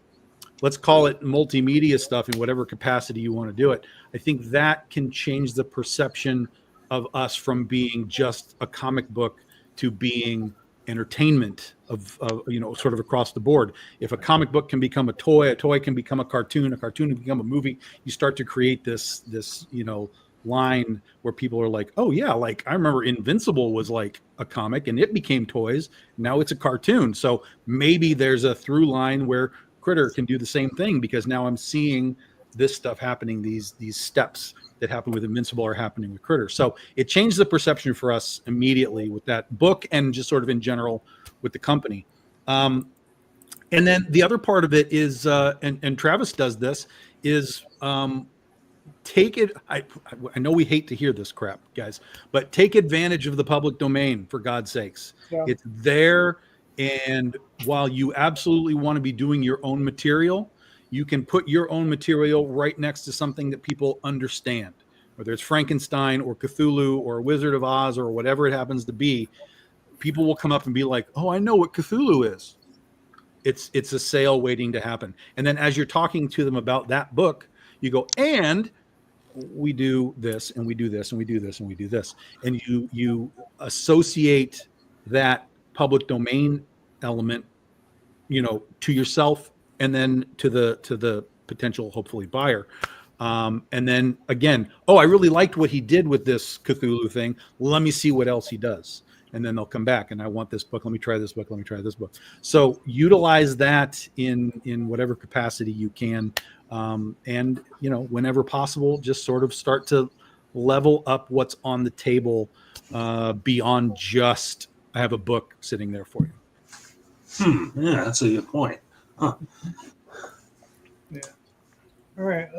let's call it multimedia stuff in whatever capacity you want to do it. I think that can change the perception of us from being just a comic book to being entertainment of sort of across the board. If a comic book can become a toy can become a cartoon can become a movie, you start to create this line where people are like, oh yeah, like I remember Invincible was like a comic and it became toys. Now it's a cartoon. So maybe there's a through line where Critter can do the same thing, because now I'm seeing this stuff happening. These steps that happen with Invincible are happening with Critter. So it changed the perception for us immediately with that book and just sort of in general with the company. And then the other part of it is, and Travis does this, is take it. I know we hate to hear this crap, guys, but take advantage of the public domain, for God's sakes. Yeah. It's there. And while you absolutely want to be doing your own material, you can put your own material right next to something that people understand, whether it's Frankenstein or Cthulhu or Wizard of Oz or whatever it happens to be. People will come up and be like, oh, I know what Cthulhu is. It's a sale waiting to happen. And then as you're talking to them about that book, you go, and we do this, and we do this, and we do this, and we do this. And you associate that public domain element, to yourself, and then to the potential, hopefully, buyer. And then again, oh, I really liked what he did with this Cthulhu thing. Let me see what else he does. And then they'll come back and I want this book. Let me try this book. Let me try this book. So utilize that in whatever capacity you can. And, whenever possible, just sort of start to level up what's on the table beyond just, I have a book sitting there for you. Yeah, that's a good point. Huh. Yeah. All right.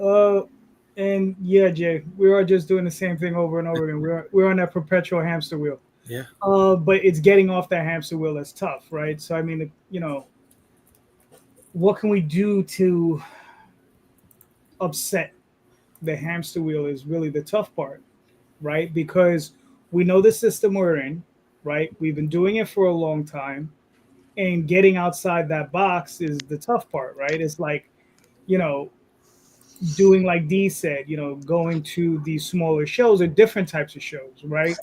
And yeah, Jay, we are just doing the same thing over and over again. We're on that perpetual hamster wheel. Yeah. But it's getting off that hamster wheel that's tough, right? So I mean, what can we do to upset the hamster wheel is really the tough part, right? Because we know the system we're in, right? We've been doing it for a long time, and getting outside that box is the tough part, right? It's like, doing like Dee said, going to these smaller shows or different types of shows, right?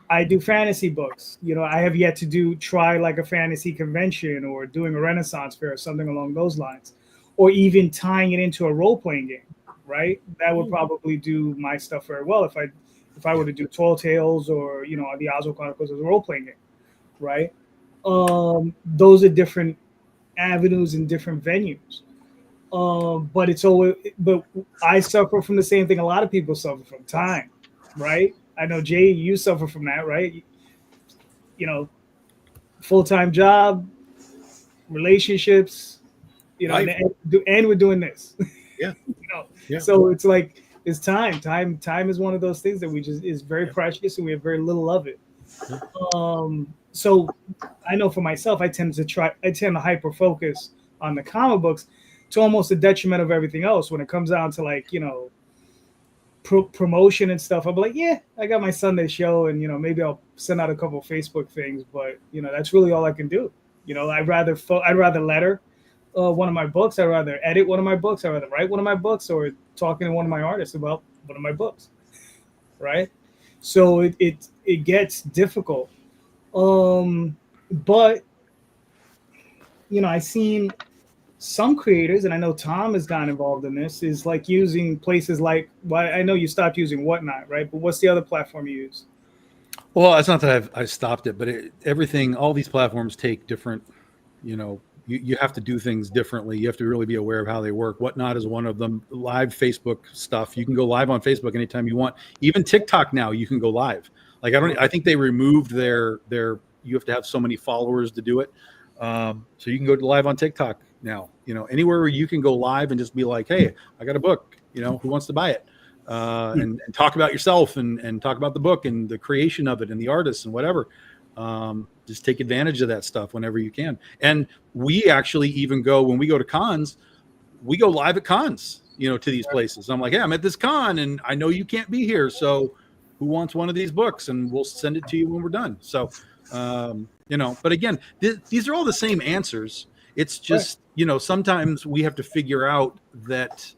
I do fantasy books. I have yet to try like a fantasy convention or doing a Renaissance fair or something along those lines, or even tying it into a role-playing game, right? That would probably do my stuff very well if I were to do Tall Tales or, the Oswald Chronicles as a role-playing game, right? Those are different avenues and different venues. But I suffer from the same thing a lot of people suffer from: time, right? I know, Jay, you suffer from that, right? Full-time job, relationships, and we're doing this. Yeah. Yeah. So it's like, it's time. Time is one of those things that is very precious, and we have very little of it. So I know for myself, I tend to hyper focus on the comic books to almost the detriment of everything else. When it comes down to like, promotion and stuff, I'll be like, yeah, I got my Sunday show, and maybe I'll send out a couple of Facebook things, but that's really all I can do. I'd rather letter one of my books, I'd rather edit one of my books, I'd rather write one of my books, or talking to one of my artists about one of my books, right? So it gets difficult. But I've seen some creators, and I know Tom has gotten involved in this, is like using places like, well, I know you stopped using Whatnot, right? But what's the other platform you use? Well, it's not that I stopped it, but everything, all these platforms take different, you have to do things differently. You have to really be aware of how they work. Whatnot is one of them. Live Facebook stuff. You can go live on Facebook anytime you want. Even TikTok now, you can go live. Like I think they removed their you have to have so many followers to do it. So you can go live on TikTok now, anywhere where you can go live and just be like, hey, I got a book, who wants to buy it? And talk about yourself and talk about the book and the creation of it and the artists and whatever. Just take advantage of that stuff whenever you can. And we actually even go, when we go to cons, we go live at cons, to these places. I'm like, hey, I'm at this con and I know you can't be here. So who wants one of these books? And we'll send it to you when we're done. So, but again, these are all the same answers. It's just, sometimes we have to figure out that,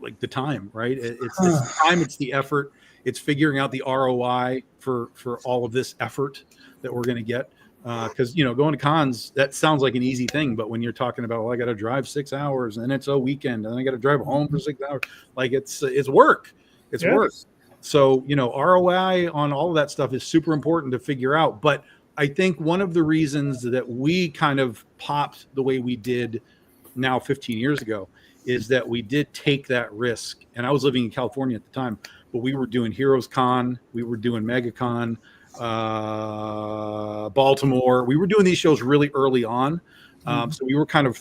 like the time, right? It's the time, it's the effort, it's figuring out the ROI for all of this effort that we're going to get. Because going to cons, that sounds like an easy thing, but when you're talking about, well, I got to drive 6 hours and it's a weekend and I got to drive home for 6 hours, like it's work. It's work. So ROI on all of that stuff is super important to figure out. But I think one of the reasons that we kind of popped the way we did now 15 years ago is that we did take that risk. And I was living in California at the time, but we were doing Heroes Con, we were doing MegaCon, Baltimore. We were doing these shows really early on. So we were kind of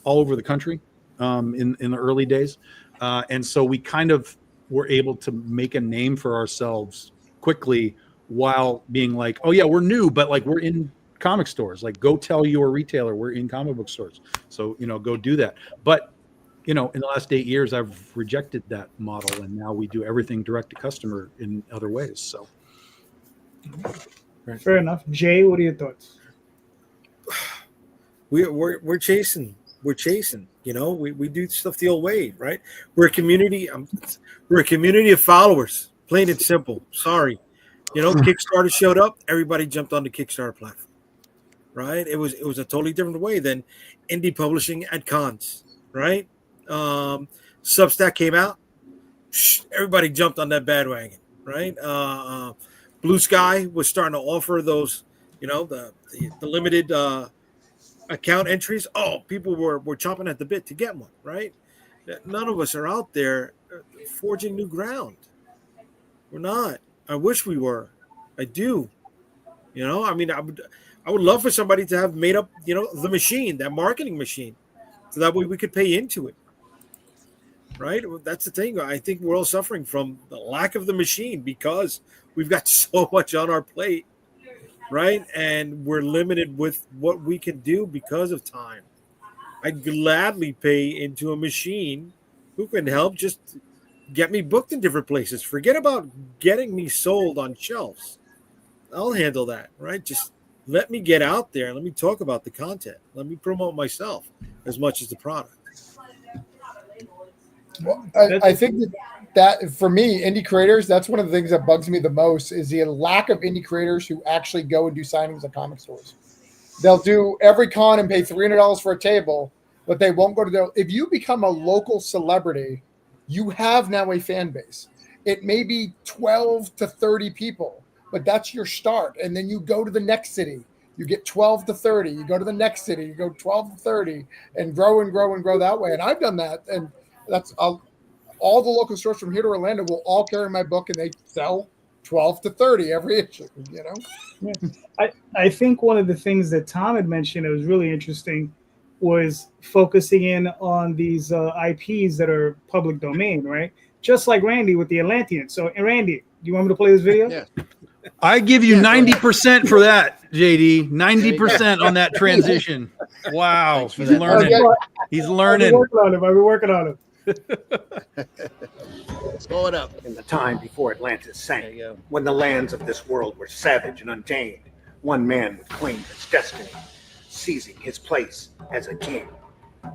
all over the country in the early days. And so we kind of were able to make a name for ourselves quickly while being like, oh yeah, we're new, but like we're in comic stores. Like go tell your retailer we're in comic book stores. So, go do that. But in the last 8 years, I've rejected that model, and now we do everything direct to customer in other ways. So, fair enough. Jay, what are your thoughts? We're chasing. We do stuff the old way, right? We're a community. We're a community of followers, plain and simple. Sorry, Kickstarter showed up. Everybody jumped on the Kickstarter platform, right? It was a totally different way than indie publishing at cons, right? Substack came out, everybody jumped on that bandwagon, right? Blue Sky was starting to offer those, the limited account entries. Oh, people were chomping at the bit to get one, right? None of us are out there forging new ground. We're not. I wish we were. I do. I would love for somebody to have made up, the machine, that marketing machine, so that way we could pay into it. Right? That's the thing. I think we're all suffering from the lack of the machine because we've got so much on our plate, right? And we're limited with what we can do because of time. I'd gladly pay into a machine who can help just get me booked in different places. Forget about getting me sold on shelves. I'll handle that, right? Just let me get out there and let me talk about the content. Let me promote myself as much as the product. Well, I think that for me, indie creators, that's one of the things that bugs me the most is the lack of indie creators who actually go and do signings at comic stores. They'll do every con and pay $300 for a table, but they won't go to the. If you become a local celebrity, you have now a fan base. It may be 12 to 30 people, but that's your start. And then you go to the next city. You get 12 to 30. You go to the next city. You go 12 to 30 and grow and grow and grow that way. And I've done that. And that's all the local stores from here to Orlando will all carry my book and they sell 12 to 30 every issue, Yeah. I think one of the things that Tom had mentioned that was really interesting was focusing in on these IPs that are public domain, right? Just like Randy with the Atlantean. So, Randy, do you want me to play this video? Yeah. I give you 90% for that, JD. 90% on that transition. Wow. He's learning. He's learning. I've been working on it. Let's blow it up. In the time before Atlantis sank, when the lands of this world were savage and untamed, one man would claim his destiny, seizing his place as a king.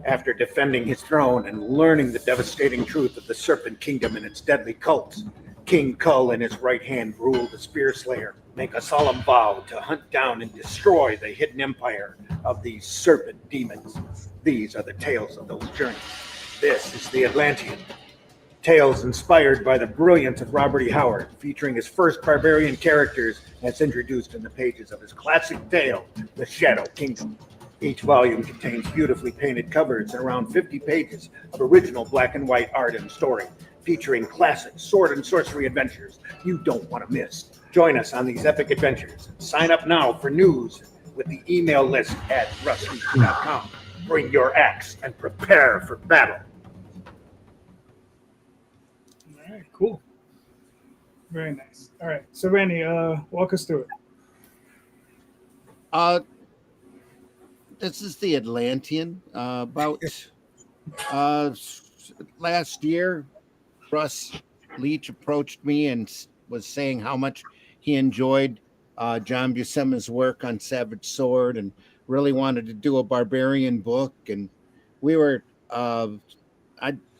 After defending his throne and learning the devastating truth of the Serpent Kingdom and its deadly cults, King Kull and his right hand ruled the Spear Slayer, make a solemn vow to hunt down and destroy the hidden empire of these serpent demons. These are the tales of those journeys. This is the Atlantean. Tales inspired by the brilliance of Robert E. Howard, featuring his first barbarian characters as introduced in the pages of his classic tale, The Shadow Kingdom. Each volume contains beautifully painted covers and around 50 pages of original black and white art and story, featuring classic sword and sorcery adventures you don't want to miss. Join us on these epic adventures. Sign up now for news with the email list at rusty.com. Bring your axe and prepare for battle. All right, cool. Very nice. All right, so Randy, walk us through it. This is the Atlantean. About last year, Russ Leach approached me and was saying how much he enjoyed John Buscema's work on Savage Sword and really wanted to do a barbarian book. And we were,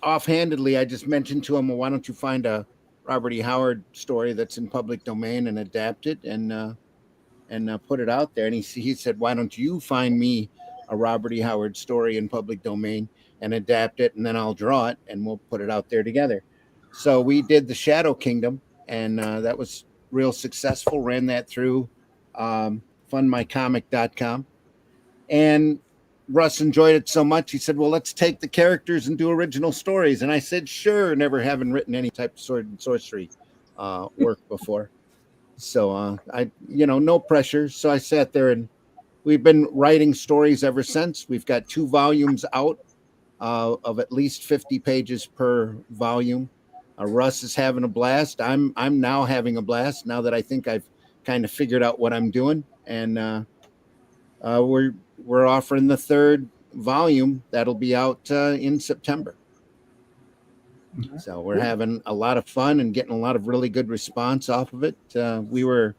offhandedly, I just mentioned to him, well, why don't you find a Robert E. Howard story that's in public domain and adapt it and put it out there. And he said, why don't you find me a Robert E. Howard story in public domain and adapt it, and then I'll draw it and we'll put it out there together. So we did The Shadow Kingdom, and that was real successful. Ran that through fundmycomic.com. And Russ enjoyed it so much, he said, well, let's take the characters and do original stories. And I said, sure, never having written any type of sword and sorcery work before. So no pressure. So I sat there and we've been writing stories ever since. We've got 2 volumes out of at least 50 pages per volume. Russ is having a blast. I'm now having a blast now that I think I've kind of figured out what I'm doing. And we're offering the 3rd volume that'll be out in September. So we're having a lot of fun and getting a lot of really good response off of it. We were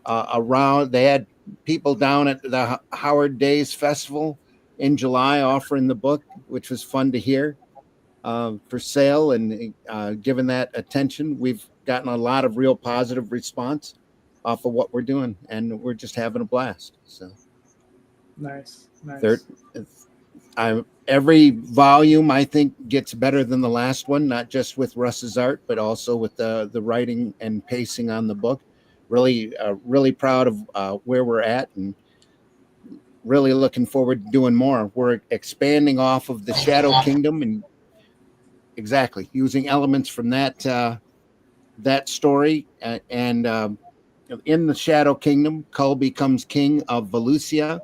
around, they had people down at the Howard Days Festival in July offering the book, which was fun to hear, for sale. And given that attention, we've gotten a lot of real positive response off of what we're doing, and we're just having a blast. So Nice. Every volume, I think, gets better than the last one, not just with Russ's art, but also with the writing and pacing on the book. Really proud of where we're at, and really looking forward to doing more. We're expanding off of the Shadow Kingdom and exactly using elements from that story. And in the Shadow Kingdom, Cull becomes king of Volusia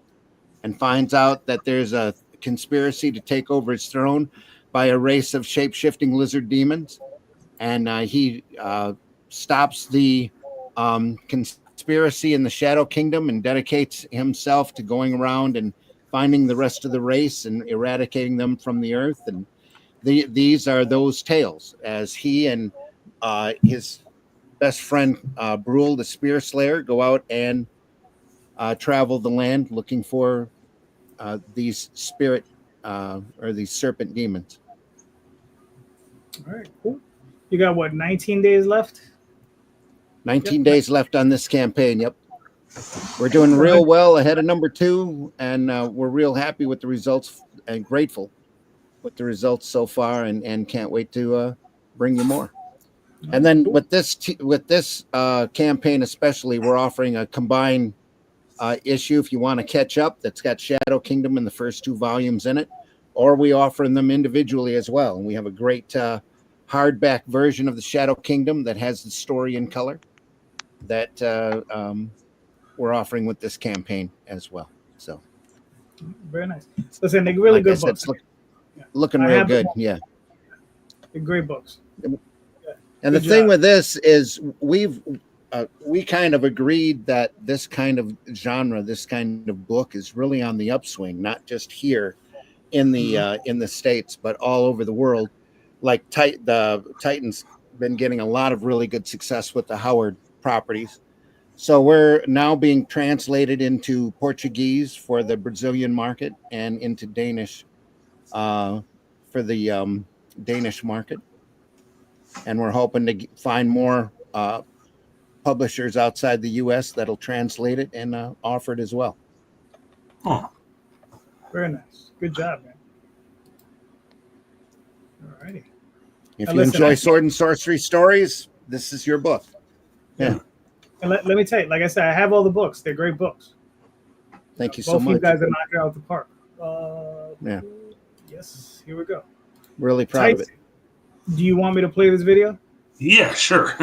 and finds out that there's a conspiracy to take over his throne by a race of shape-shifting lizard demons. And he stops the conspiracy in the Shadow Kingdom and dedicates himself to going around and finding the rest of the race and eradicating them from the earth. And these are those tales as he and his best friend Brule, the Spear Slayer, go out and travel the land looking for these spirit or these serpent demons. All right, cool. You got what, 19 days left? 19 days left on this campaign. Yep. We're doing real well ahead of number 2, and we're real happy with the results and grateful with the results so far, and can't wait to bring you more. And then with this campaign especially, we're offering a combined issue if you want to catch up that's got Shadow Kingdom and the first 2 volumes in it, or we offer them individually as well. And we have a great hardback version of the Shadow Kingdom that has the story in color that we're offering with this campaign as well. So very nice. Listen, they're really good books. Looking real good. Yeah. They're great books. And the thing with this is we kind of agreed that this kind of genre, this kind of book is really on the upswing, not just here in the States, but all over the world. Like the Titan's been getting a lot of really good success with the Howard properties. So we're now being translated into Portuguese for the Brazilian market and into Danish for the Danish market. And we're hoping to find more publishers outside the U.S. that'll translate it and offer it as well. Huh. Very nice. Good job, man. All righty. If Now you listen, enjoy sword and sorcery stories, this is your book. Yeah. And let me tell you, like I said, I have all the books. They're great books. Thank you so Both you much. guys are knocking it out the park. Yeah. Yes, here we go. Really proud of it. Tyson, do you want me to play this video? Yeah, sure.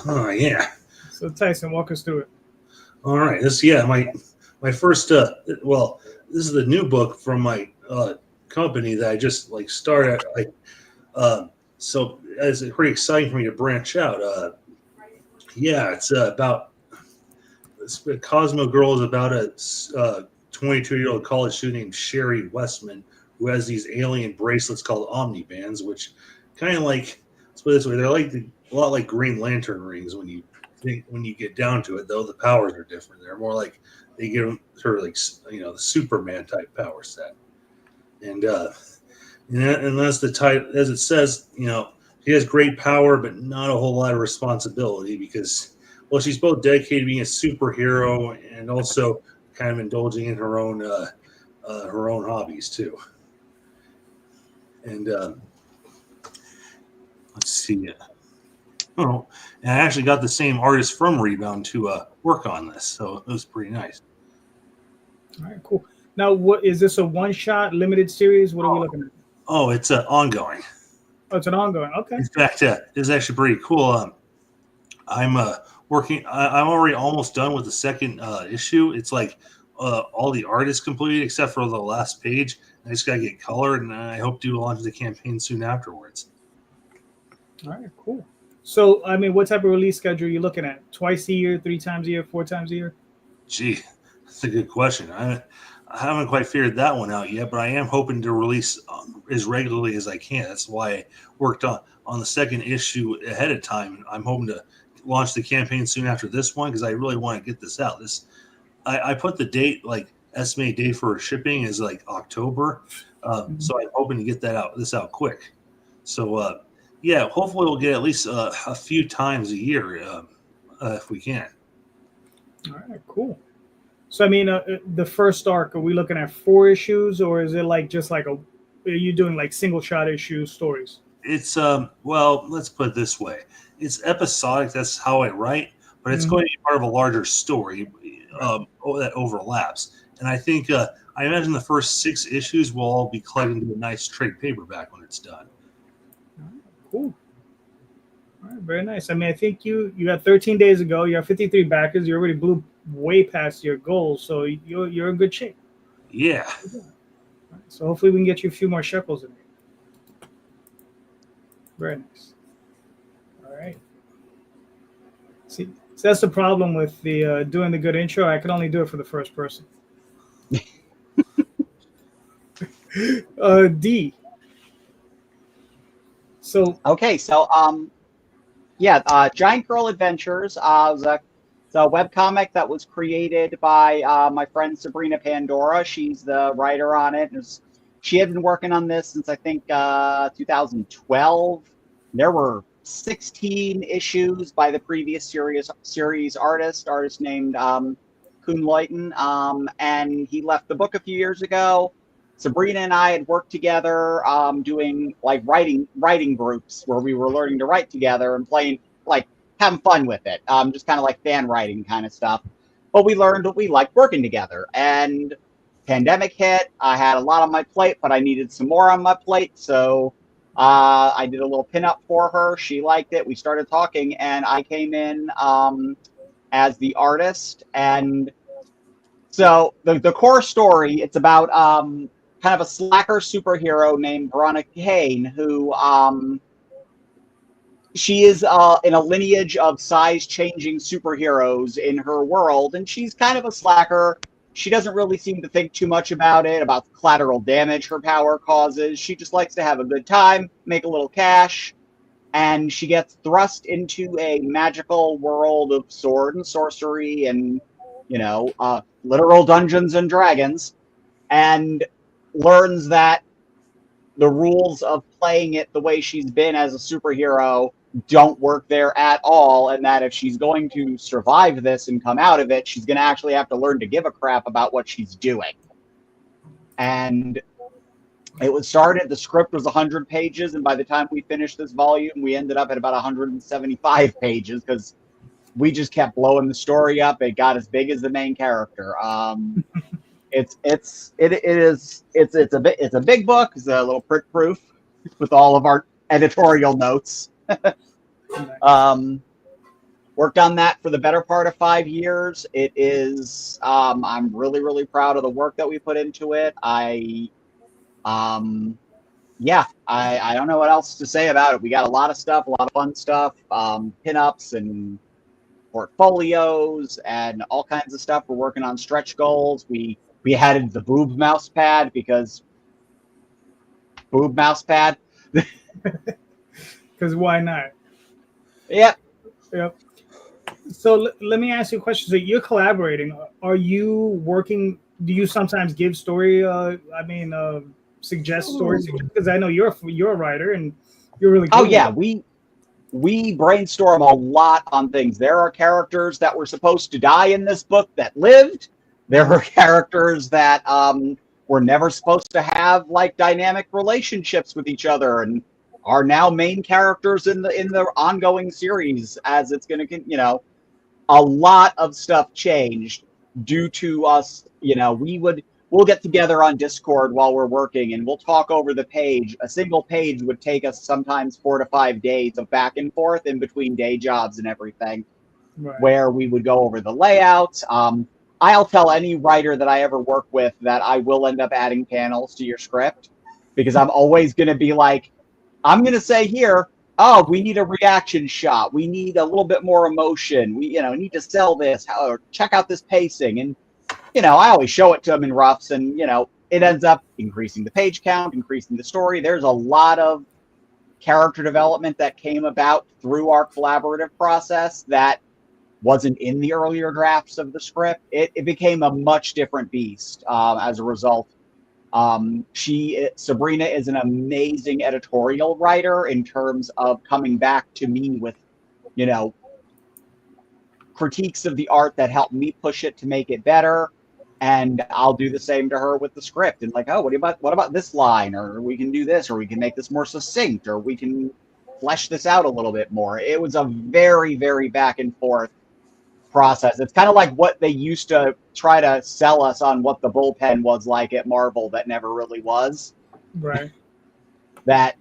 Oh yeah. So Tyson, walk us through it. All right. My first well, this is the new book from my company that I just like started. So it's pretty exciting for me to branch out. It's about Cosmo Girl is about a 22-year-old college student named Sherry Westman who has these alien bracelets called Omnibands, which kind of like, let's put it this way, they're like a lot like Green Lantern rings when you get down to it, though the powers are different. They're more like they give them sort of like the Superman type power set, and that's the type, as it says, she has great power but not a whole lot of responsibility because, well, she's both dedicated to being a superhero and also kind of indulging in her own hobbies too. And let's see. Oh, and I actually got the same artist from Rebound to work on this, so it was pretty nice. All right, cool. Now, what is this, a one-shot limited series? What are we looking at? Oh, it's ongoing. Oh, it's an ongoing. Okay. In fact, it's actually pretty cool. I'm working. I'm already almost done with the second issue. It's like all the art is completed except for the last page. I just gotta get colored, and I hope to launch the campaign soon afterwards. All right, cool. So, I mean, what type of release schedule are you looking at? Twice a year, 3 times a year, 4 times a year? Gee, that's a good question. I haven't quite figured that one out yet, but I am hoping to release as regularly as I can. That's why I worked on the second issue ahead of time. I'm hoping to launch the campaign soon after this one because I really want to get this out. I put the date, like estimated date for shipping is like October, so I'm hoping to get this out quick. So hopefully we'll get at least a few times a year if we can. All right, cool. So, I mean, the first arc, are we looking at 4 issues, or is it like just like are you doing like single shot issue stories? It's well, let's put it this way: it's episodic. That's how I write, but it's going to be part of a larger story that overlaps. And I think I imagine the first 6 issues will all be collected into a nice trade paperback when it's done. Cool. All right, very nice. I mean, I think you got 13 days ago. You have 53 backers. You already blew way past your goals, so you're in good shape. Yeah. Right, so hopefully we can get you a few more shekels in there. Very nice. All right. See, so that's the problem with the doing the good intro. I can only do it for the first person. D. So okay, so Giant Girl Adventures was a webcomic that was created by my friend Sabrina Pandora. She's the writer on it. She had been working on this since I think 2012. There were 16 issues by the previous series artist named Kuhn Leuten, and he left the book a few years ago. Sabrina and I had worked together doing like writing groups where we were learning to write together and playing, like having fun with it, just kind of like fan writing kind of stuff. But we learned that we liked working together. And pandemic hit. I had a lot on my plate, but I needed some more on my plate. So I did a little pinup for her. She liked it. We started talking, and I came in as the artist. And so the core story, it's about kind of a slacker superhero named Veronica Kane, who she is in a lineage of size-changing superheroes in her world, and she's kind of a slacker. She doesn't really seem to think too much about it, about the collateral damage her power causes. She just likes to have a good time, make a little cash, and she gets thrust into a magical world of sword and sorcery and, literal Dungeons and Dragons, and learns that the rules of playing it the way she's been as a superhero don't work there at all, and that if she's going to survive this and come out of it, she's going to actually have to learn to give a crap about what she's doing. And it was started, the script was 100 pages, and by the time we finished this volume, we ended up at about 175 pages because we just kept blowing the story up. It got as big as the main character. It's a big book. It's a little print proof with all of our editorial notes. Worked on that for the better part of 5 years. It is I'm really, really proud of the work that we put into it. I don't know what else to say about it. We got a lot of stuff, a lot of fun stuff, pinups and portfolios and all kinds of stuff. We're working on stretch goals. We added the boob mouse pad because boob mouse pad. Because why not? Yep. So let me ask you a question. So you're collaborating. Are you working? Do you sometimes give story? Suggest stories? Because I know you're a writer and you're really good. Oh yeah, we brainstorm a lot on things. There are characters that were supposed to die in this book that lived. There were characters that were never supposed to have like dynamic relationships with each other and are now main characters in the ongoing series as it's going to, a lot of stuff changed due to us. We'll get together on Discord while we're working and we'll talk over the page. A single page would take us sometimes 4 to 5 days of back and forth in between day jobs and everything, right, where we would go over the layouts. I'll tell any writer that I ever work with that I will end up adding panels to your script because I'm always going to be like, I'm going to say here, oh, we need a reaction shot. We need a little bit more emotion. We, need to sell this or check out this pacing. And, I always show it to them in roughs and, it ends up increasing the page count, increasing the story. There's a lot of character development that came about through our collaborative process that wasn't in the earlier drafts of the script. It became a much different beast as a result. Sabrina is an amazing editorial writer in terms of coming back to me with, critiques of the art that help me push it to make it better. And I'll do the same to her with the script and like, oh, what about this line? Or we can do this, or we can make this more succinct, or we can flesh this out a little bit more. It was a very, very back and forth process. It's kind of like what they used to try to sell us on what the bullpen was like at Marvel that never really was. Right. That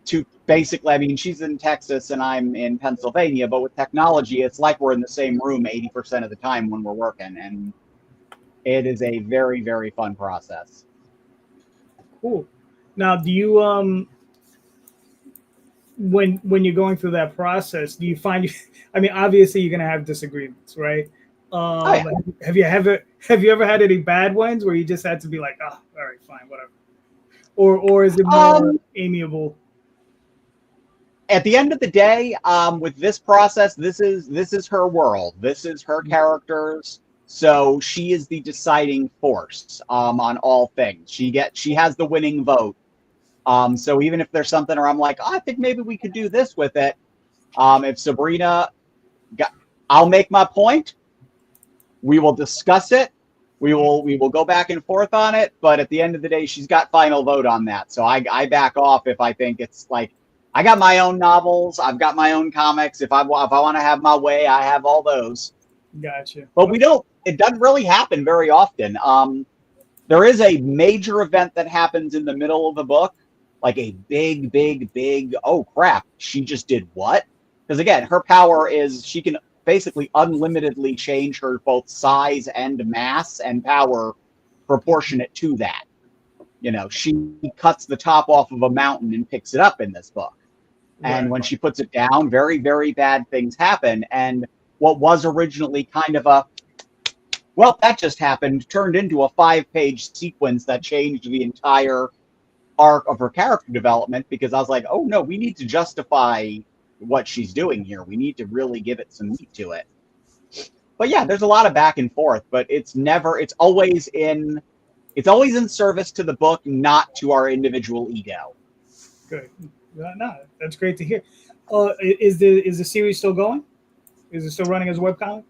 to basically, she's in Texas and I'm in Pennsylvania, but with technology, it's like we're in the same room 80% of the time when we're working. And it is a very, very fun process. Cool. Now, do you when you're going through that process, do you find obviously you're gonna have disagreements, right? Yeah. Have you ever had any bad ones where you just had to be like, oh, all right, fine, whatever, or is it more amiable? At the end of the day, with this process, this is her world. This is her characters. So she is the deciding force on all things. She has the winning vote. So even if there's something where I'm like, oh, I think maybe we could do this with it. If Sabrina, I'll make my point. We will discuss it. We will go back and forth on it. But at the end of the day, she's got final vote on that. So I back off if I think it's like, I got my own novels. I've got my own comics. If I want to have my way, I have all those. Gotcha. But it doesn't really happen very often. There is a major event that happens in the middle of the book, like a big, oh crap, she just did what? Because again, her power is she can basically unlimitedly change her both size and mass and power proportionate to that. You know, she cuts the top off of a mountain and picks it up in this book. And when she puts it down, very, very bad things happen. And what was originally kind of a, well, that just happened, turned into a 5-page sequence that changed the entire arc of her character development, because I was like, oh no, we need to justify what she's doing here. We need to really give it some meat to it. But yeah, there's a lot of back and forth, but it's always in service to the book, not to our individual ego. Good. No, that's great to hear. Is the series still going? Is it still running as a webcomic?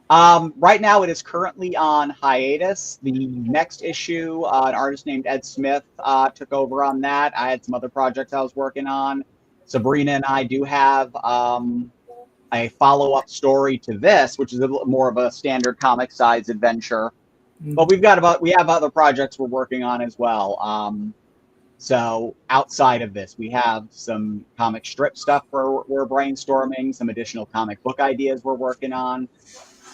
Right now, it is currently on hiatus. The next issue, an artist named Ed Smith took over on that. I had some other projects I was working on. Sabrina and I do have a follow-up story to this, which is a little more of a standard comic size adventure. But we have other projects we're working on as well. So outside of this, we have some comic strip stuff we're brainstorming, some additional comic book ideas we're working on.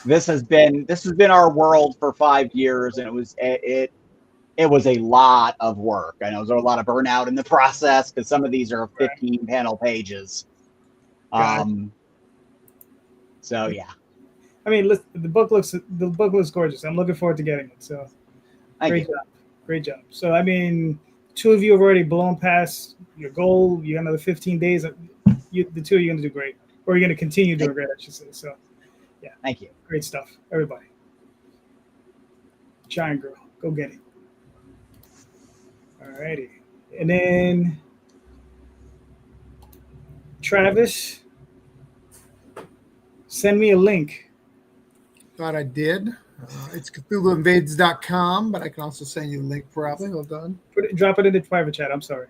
This has been our world for 5 years, and it was a lot of work. I know there was a lot of burnout in the process because some of these are 15 panel pages. So yeah. I mean, listen, the book looks gorgeous. I'm looking forward to getting it. So great job. So I mean, 2 of you have already blown past your goal. You got another 15 days. The 2 of you are going to do great, or you're going to continue doing great, I should say. So yeah, thank you. Great stuff, everybody. Giant girl, go get it. All righty, and then Travis, send me a link. Thought I did. It's CthulhuInvades.com, but I can also send you the link probably. Hold on. Drop it in the private chat. I'm sorry.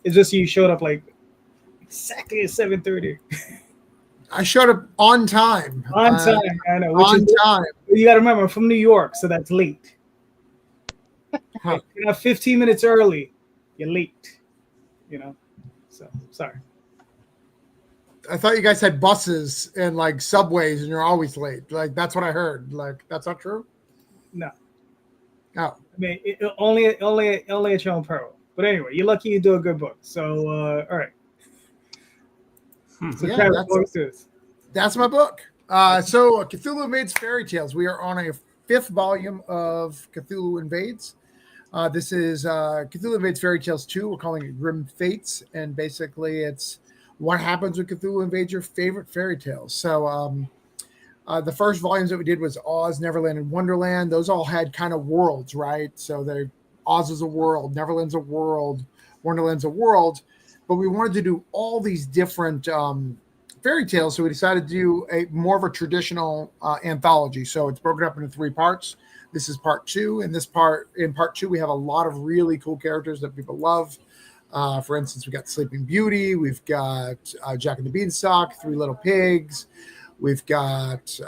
It's just you showed up like exactly at 7:30. I showed up on time. On time, I know. On time. You got to remember, I'm from New York, so that's late. Huh. You're not 15 minutes early. You're late. You know? So, sorry. I thought you guys had buses and like subways and you're always late. Like, that's what I heard. Like, that's not true? No. Oh. I mean, only at your own peril. But anyway, you're lucky you do a good book. So, all right. So yeah, that's my book. So Cthulhu Invades Fairy Tales. We are on a 5th volume of Cthulhu Invades. This is Cthulhu Invades Fairy Tales 2. We're calling it Grim Fates. And basically it's what happens when Cthulhu invades your favorite fairy tales. So the first volumes that we did was Oz, Neverland, and Wonderland. Those all had kind of worlds, right? So Oz is a world, Neverland's a world, Wonderland's a world. But we wanted to do all these different fairy tales, so we decided to do more of a traditional anthology. So it's broken up into 3 parts. This is part 2. In part 2, we have a lot of really cool characters that people love. For instance, we've got Sleeping Beauty, we've got Jack and the Beanstalk, 3 Little Pigs. We've got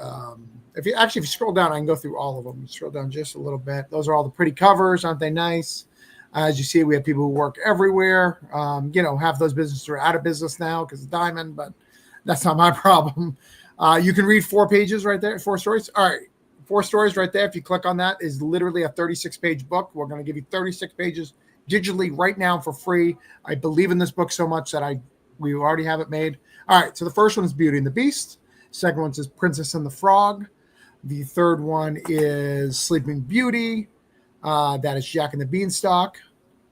if you scroll down, I can go through all of them. Scroll down just a little bit. Those are all the pretty covers, aren't they nice? As you see, we have people who work everywhere. Half those businesses are out of business now because of Diamond, but that's not my problem. You can read 4 pages right there, 4 stories. All right, 4 stories right there. If you click on that, is literally a 36-page book. We're going to give you 36 pages digitally right now for free. I believe in this book so much that we already have it made. All right, so the first one is Beauty and the Beast. Second one is Princess and the Frog. The third one is Sleeping Beauty. That is Jack and the Beanstalk.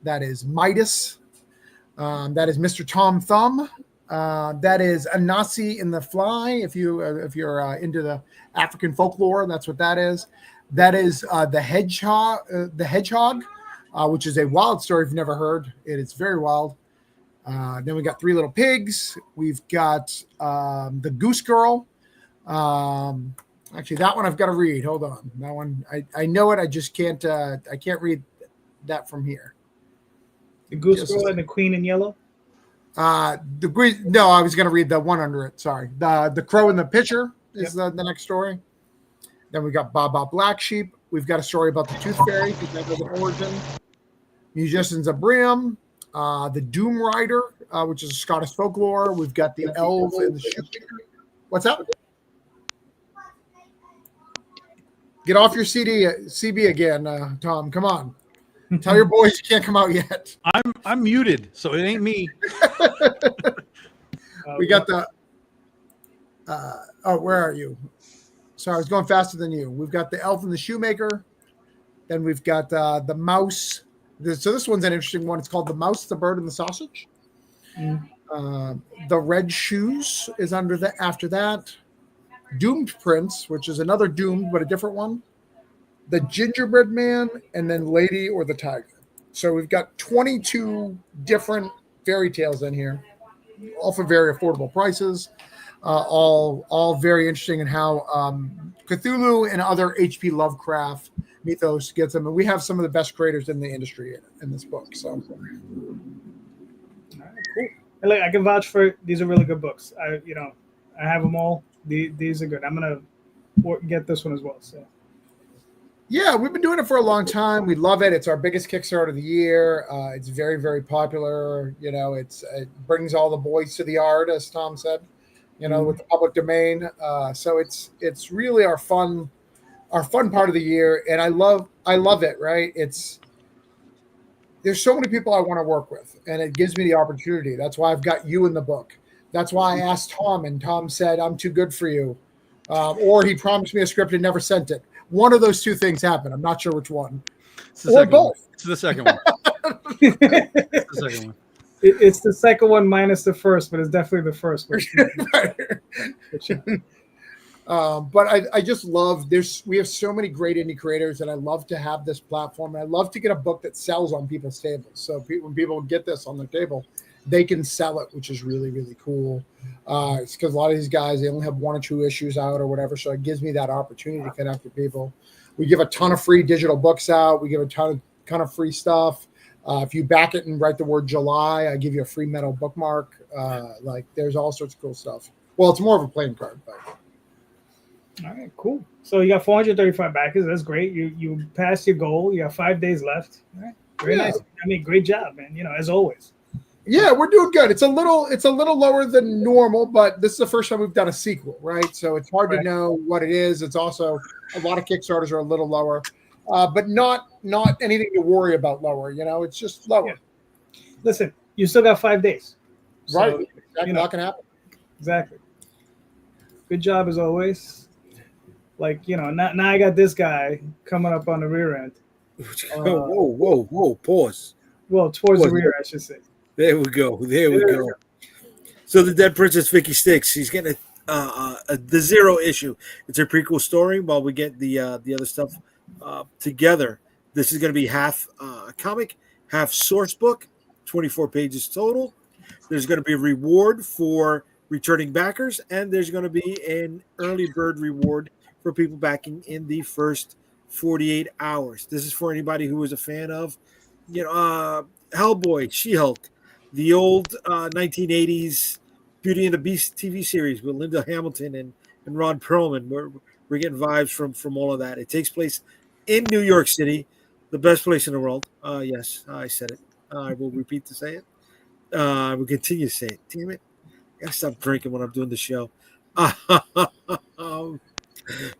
That is Midas. That is Mr. Tom Thumb. That is Anansi in the Fly. If you're into the African folklore, that's what that is. That is the Hedgehog, which is a wild story if you've never heard. It is very wild. Then we got 3 Little Pigs. We've got the Goose Girl. Actually, that one I've got to read. Hold on. That one, I know it. I just can't. I can't read that from here. The Goose Girl and the Queen in Yellow. No, I was going to read the one under it. Sorry. The Crow and the Pitcher is the next story. Then we got Baba Black Sheep. We've got a story about the Tooth Fairy, because that was an origin. Musicians of Brim, the Doom Rider, which is a Scottish folklore. We've got the Elves and the Shoemaker. What's that? Get off your CB again, Tom. Come on. Tell your boys you can't come out yet. I'm muted, so it ain't me. We got the where are you? Sorry, I was going faster than you. We've got the Elf and the Shoemaker. Then we've got the Mouse. So this one's an interesting one. It's called The Mouse, the Bird, and the Sausage. The Red Shoes is after that. Doomed Prince, which is another Doomed, but a different one. The Gingerbread Man, and then Lady or the Tiger. So we've got 22 different fairy tales in here, all for very affordable prices. All very interesting in how Cthulhu and other H.P. Lovecraft mythos gets them. And we have some of the best creators in the industry in this book. So, all right, cool. And look, I can vouch for it. These are really good books. I have them all. These are good. I'm gonna get this one as well. So. Yeah, we've been doing it for a long time. We love it. It's our biggest Kickstarter of the year. It's very, very popular. It brings all the boys to the art, as Tom said. With the public domain. So it's really our fun part of the year, and I love it. Right? There's so many people I want to work with, and it gives me the opportunity. That's why I've got you in the book. That's why I asked Tom, and Tom said, "I'm too good for you," or he promised me a script and never sent it. One of those two things happened. I'm not sure which one. Or both. It's the second one. It's the second one. It's the second one minus the first, but it's definitely the first one. But I just love we have so many great indie creators, and I love to have this platform. And I love to get a book that sells on people's tables. So when people get this on their table, they can sell it, which is really, really cool. It's because a lot of these guys, they only have 1 or 2 issues out or whatever. So it gives me that opportunity to connect with people. We give a ton of free digital books out. We give a ton of free stuff. If you back it and write the word July, I give you a free metal bookmark. There's all sorts of cool stuff. Well, it's more of a playing card. But. All right, cool. So you got 435 backers. That's great. You passed your goal. You got 5 days left. All right, very nice. I mean, great job, man. As always. Yeah, we're doing good. It's a little lower than normal, but this is the first time we've done a sequel, right? So it's hard to know what it is. It's also a lot of Kickstarters are a little lower, but not anything to worry about lower. It's just lower. Yeah. Listen, you still got 5 days, right? So, exactly, not gonna happen. Exactly. Good job as always. Now I got this guy coming up on the rear end. Whoa! Pause. Well, towards the rear, I should say. There we go. So the Dead Princess Vicky Sticks. She's getting the 0 issue. It's a prequel story while we get the other stuff together. This is going to be half comic, half source book, 24 pages total. There's going to be a reward for returning backers, and there's going to be an early bird reward for people backing in the first 48 hours. This is for anybody who is a fan of, Hellboy, She-Hulk, the old 1980s Beauty and the Beast TV series with Linda Hamilton and Ron Perlman. We're getting vibes from all of that. It takes place in New York City, the best place in the world. Yes, I said it. I will repeat to say it. I will continue to say it. Damn it. I gotta stop drinking when I'm doing the show.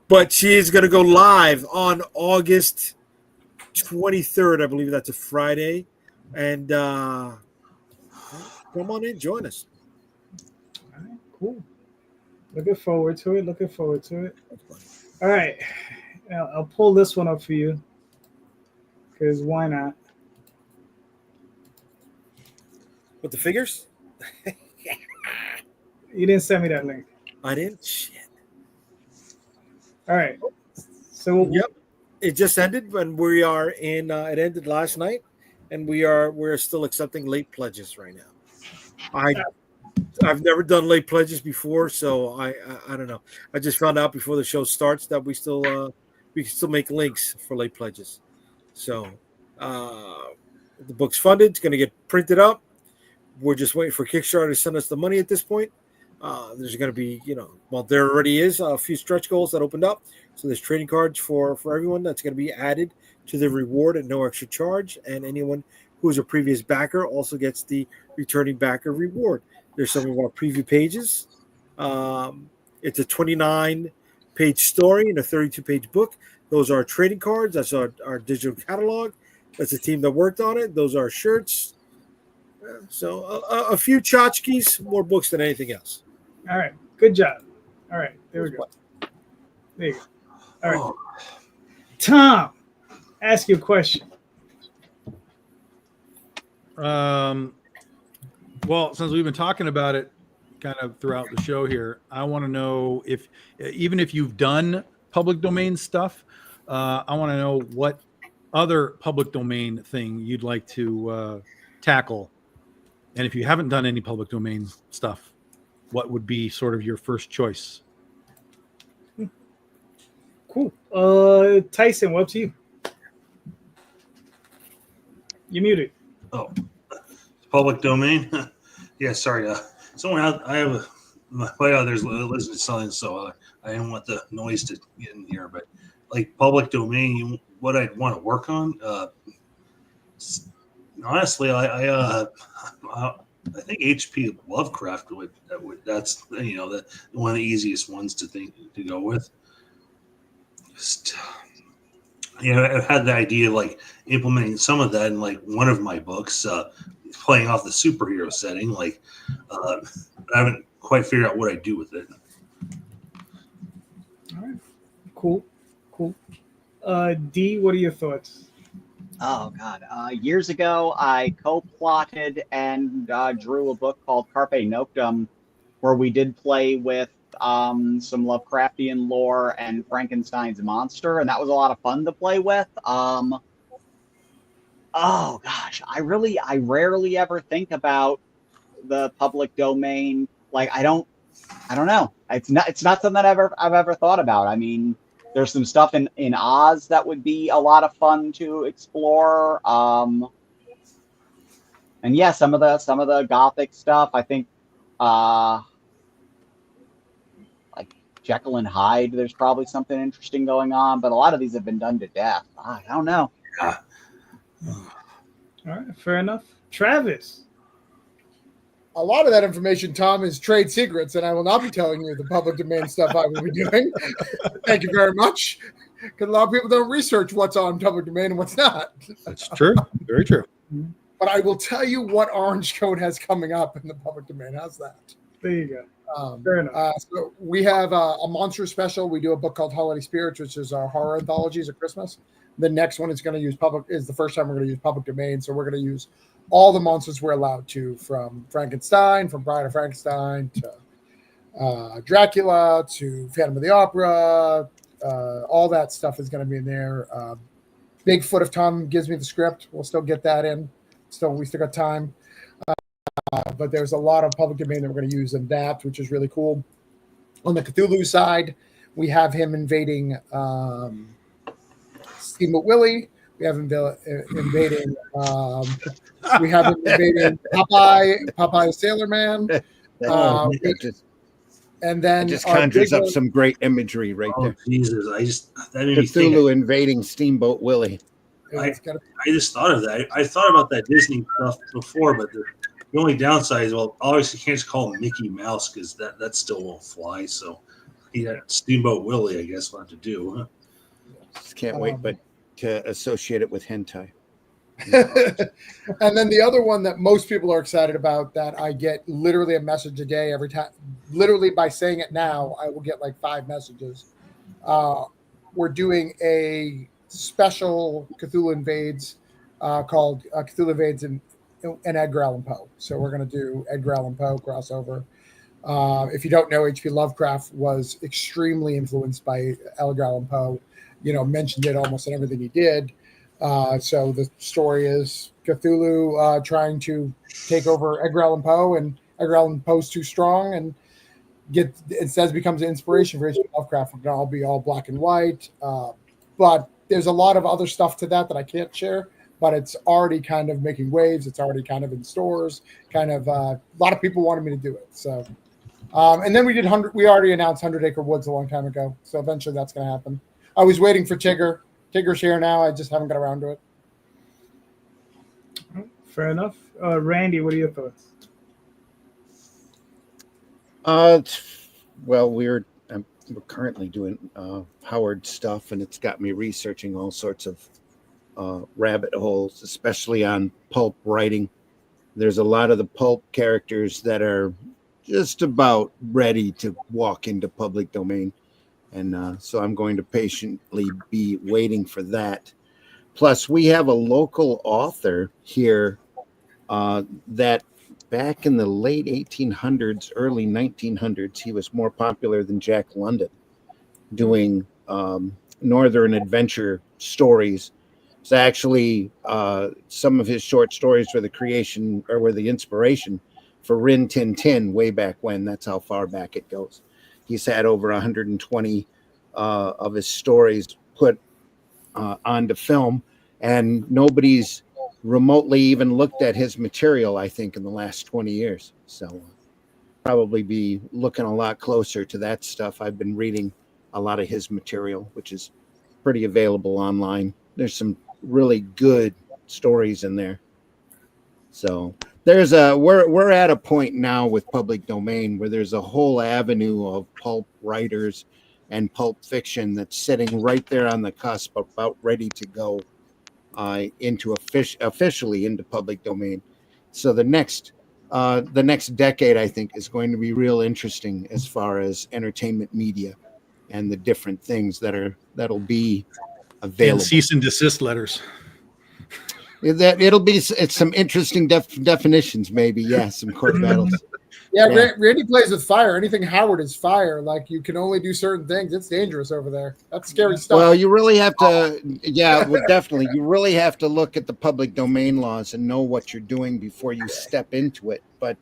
But she is going to go live on August 23rd. I believe that's a Friday. And come on in, join us. All right, cool. Looking forward to it. All right. I'll pull this one up for you because why not? With the figures? You didn't send me that link. I didn't? Shit. All right. So yep. It just ended when we are in it ended last night, and we're still accepting late pledges right now. I've never done late pledges before, so I don't know. I just found out before the show starts that we can still make links for late pledges. So the book's funded, it's gonna get printed up. We're just waiting for Kickstarter to send us the money at this point. There's going to be, there already is a few stretch goals that opened up. So there's trading cards for everyone that's going to be added to the reward at no extra charge. And anyone who is a previous backer also gets the returning backer reward. There's some of our preview pages. It's a 29-page story and a 32-page book. Those are trading cards. That's our digital catalog. That's the team that worked on it. Those are shirts. So a few tchotchkes, more books than anything else. All right. Good job. All right. There we go. There you go. All right. Tom, ask you a question. Well, since we've been talking about it kind of throughout the show here, I want to know if, even if you've done public domain stuff, I want to know what other public domain thing you'd like to tackle. And if you haven't done any public domain stuff, what would be sort of your first choice? Cool. Tyson, what's to you? You're muted. Oh, public domain. Yeah, sorry. Someone I have there's listening to something, so I didn't want the noise to get in here. But like public domain, what I'd want to work on. Honestly, I think H.P. Lovecraft that's that one of the easiest ones to go with. Just, I've had the idea of like implementing some of that in like one of my books, playing off the superhero setting. Like, I haven't quite figured out what I do with it. All right, cool. Dee, what are your thoughts? Oh God! Years ago, I co-plotted and drew a book called Carpe Noctem, where we did play with some Lovecraftian lore and Frankenstein's monster, and that was a lot of fun to play with. Oh gosh, I rarely ever think about the public domain. Like I don't know. It's not something that I've ever thought about. I mean, there's some stuff in Oz that would be a lot of fun to explore. And yeah, some of the Gothic stuff. I think like Jekyll and Hyde, there's probably something interesting going on, but a lot of these have been done to death. I don't know. Yeah. All right, fair enough. Travis. A lot of that information, Tom, is trade secrets, and I will not be telling you the public domain stuff I will be doing. Thank you very much. Because a lot of people don't research what's on public domain and what's not. That's true. Very true. But I will tell you what Orange Code has coming up in the public domain. How's that? There you go. Fair enough. So we have a monster special. We do a book called Holiday Spirits, which is our horror anthologies at Christmas. The next one is going to use is the first time we're going to use public domain. So we're going to use all the monsters we're allowed to, from Frankenstein, from Bride of Frankenstein to Dracula to Phantom of the Opera. All that stuff is going to be in there. Bigfoot, if Tom gives me the script, we'll still get that in. We still got time. But there's a lot of public domain that we're going to use in that, which is really cool. On the Cthulhu side, we have him invading Steamboat Willie. We have him invading. We have him invading Popeye Sailor Man. And then it just conjures up some great imagery right there. Jesus, that made me Cthulhu invading Steamboat Willie. I just thought of that. I thought about that Disney stuff before, but the only downside is, well, obviously you can't just call him Mickey Mouse because that still won't fly. So Steamboat Willie, I guess, we'll have to do. Huh? Just can't wait, but to associate it with hentai. And then the other one that most people are excited about, that I get literally a message a day every time. Literally, by saying it now, I will get like 5 messages. We're doing a special Cthulhu Invades called Cthulhu Invades and Edgar Allan Poe. So we're going to do Edgar Allan Poe crossover. If you don't know, H.P. Lovecraft was extremely influenced by Edgar Allan Poe. Mentioned it almost in everything he did. So the story is Cthulhu trying to take over Edgar Allan Poe, and Edgar Allan Poe's too strong, and instead becomes an inspiration for H.P. Lovecraft. We're going to be all black and white. But there's a lot of other stuff to that I can't share, but it's already kind of making waves. It's already kind of in stores. A lot of people wanted me to do it. So And then we did 100. We already announced 100 Acre Woods a long time ago, so eventually that's going to happen. I was waiting for Tigger. Tigger's here now. I just haven't got around to it. Fair enough. Randy, what are your thoughts? Well, we're currently doing Howard stuff, and it's got me researching all sorts of rabbit holes, especially on pulp writing. There's a lot of the pulp characters that are just about ready to walk into public domain. And so I'm going to patiently be waiting for that. Plus, we have a local author here that back in the late 1800s, early 1900s, he was more popular than Jack London, doing Northern adventure stories. So actually, some of his short stories were the creation or were the inspiration for Rin Tin Tin way back when. That's how far back it goes. He's had over 120 of his stories put onto film, and nobody's remotely even looked at his material, I think, in the last 20 years. So probably be looking a lot closer to that stuff. I've been reading a lot of his material, which is pretty available online. There's some really good stories in there. So there's we're at a point now with public domain where there's a whole avenue of pulp writers and pulp fiction that's sitting right there on the cusp, about ready to go into officially into public domain. So the next decade, I think, is going to be real interesting as far as entertainment media and the different things that'll be available. And cease and desist letters. It's some interesting definitions, maybe. Yeah, some court battles. Yeah, Randy plays with fire. Anything Howard is fire. Like, you can only do certain things. It's dangerous over there. That's scary stuff. Well, you really have to, definitely. You really have to look at the public domain laws and know what you're doing before you step into it. But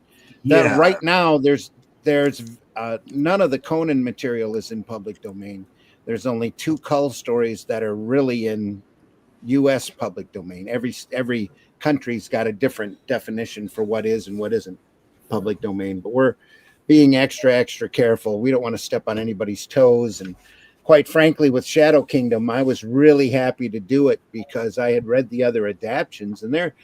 right now, there's none of the Conan material is in public domain. There's only 2 Cull stories that are really in U.S. public domain. Every country's got a different definition for what is and what isn't public domain, but we're being extra careful. We don't want to step on anybody's toes. And quite frankly, with Shadow Kingdom, I was really happy to do it because I had read the other adaptions, and they're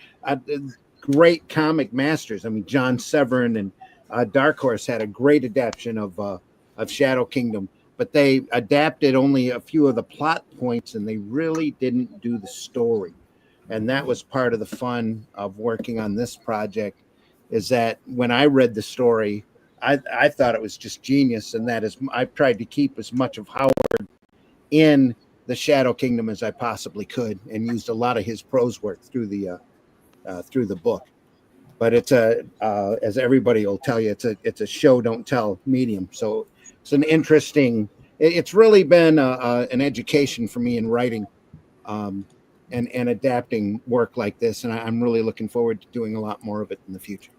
great comic masters. I mean, John Severin and Dark Horse had a great adaptation of Shadow Kingdom, but they adapted only a few of the plot points, and they really didn't do the story. And that was part of the fun of working on this project, is that when I read the story, I thought it was just genius. And that is, I've tried to keep as much of Howard in the Shadow Kingdom as I possibly could, and used a lot of his prose work through the book. But it's as everybody will tell you, it's a show don't tell medium. So it's an interesting. It's really been an education for me in writing, and adapting work like this, and I'm really looking forward to doing a lot more of it in the future.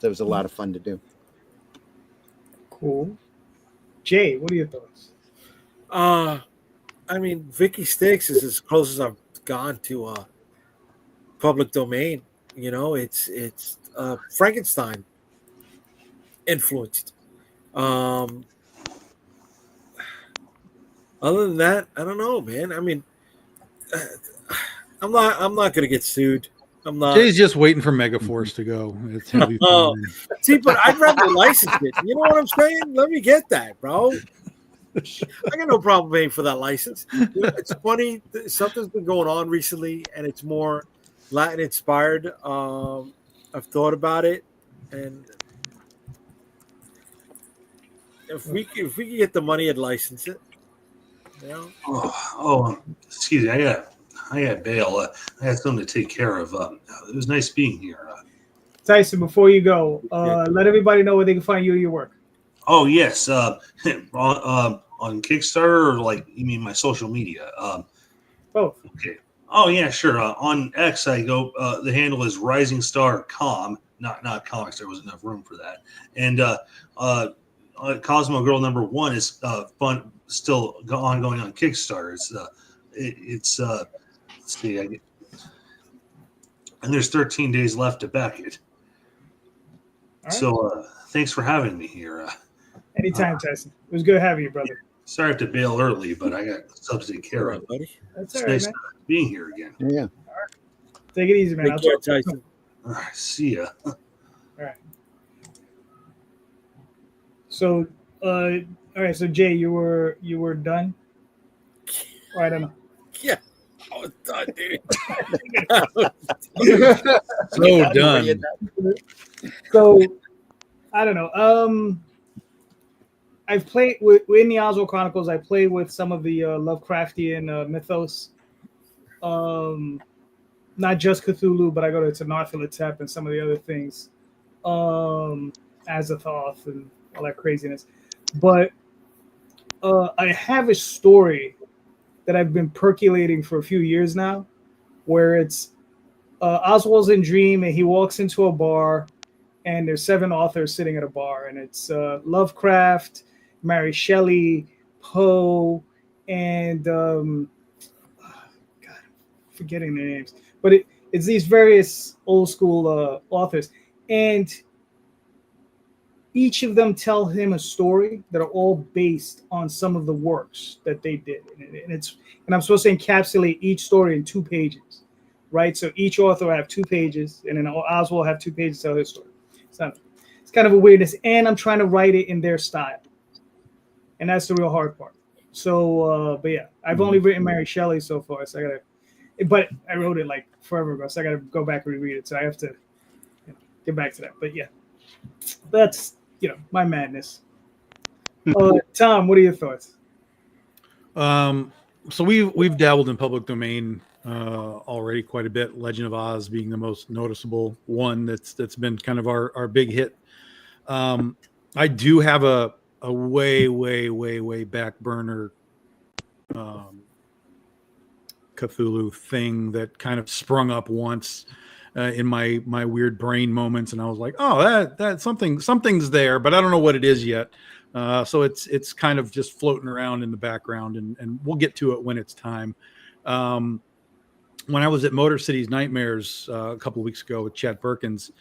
So it was a lot of fun to do. Cool. Jay, what are your thoughts? I mean, Vicky Sticks is as close as I've gone to public domain. You know, it's Frankenstein influenced. Other than that, I don't know, man. I mean, I'm not gonna get sued. I'm not. Jay's just waiting for Megaforce to go. It's see, but I'd rather license it. You know what I'm saying? Let me get that, bro. I got no problem paying for that license. It's funny. Something's been going on recently, and it's more Latin inspired. I've thought about it, and if we could get the money, I'd license it. You know? Oh, excuse me. I got bail. I had something to take care of. It was nice being here. Tyson, before you go, let everybody know where they can find you or your work. Oh, yes. On Kickstarter, or like, you mean my social media? Both. Okay. Oh, yeah, sure. On X, I go, the handle is Rising Star Com, not comics. There wasn't enough room for that. And Cosmo Girl #1 is fun, still ongoing on Kickstarter. It's let's see, and there's 13 days left to back it. Right. So thanks for having me here. Anytime, Tyson. It was good having you, brother. Sorry I have to bail early, but I got stuff to take care of. buddy. That's It's all right, nice man. being here again. Yeah. Take it easy, man. I'll Take care, talk to you Tyson. All right, see ya. All right. So, all right. So, Jay, you were done. Or I don't know. Yeah. I was done, dude. So done. So, I don't know. I've played in the Oswald Chronicles. I played with some of the Lovecraftian mythos. Not just Cthulhu, but I go to Nyarlathotep and some of the other things, Azathoth and all that craziness. But I have a story that I've been percolating for a few years now, where it's Oswald's in Dream and he walks into a bar, and there's 7 authors sitting at a bar, and it's Lovecraft, Mary Shelley, Poe, and God, I'm forgetting their names, but it's these various old school authors, and each of them tell him a story that are all based on some of the works that they did, and I'm supposed to encapsulate each story in 2 pages, right? So each author will have 2 pages, and then Oswald will have 2 pages to tell his story. So it's kind of a weirdness, and I'm trying to write it in their style, and that's the real hard part. So, but yeah, I've only written Mary Shelley so far, so but I wrote it like forever ago, so I gotta go back and reread it. So I have to get back to that. But yeah, that's my madness. Tom, what are your thoughts? So we've dabbled in public domain already quite a bit. Legend of Oz being the most noticeable one that's been kind of our big hit. I do have a way back burner Cthulhu thing that kind of sprung up once in my weird brain moments, and I was like, oh, that something's there, but I don't know what it is yet. So it's kind of just floating around in the background, and we'll get to it when it's time. When I was at Motor City's Nightmares a couple of weeks ago with Chad Perkins,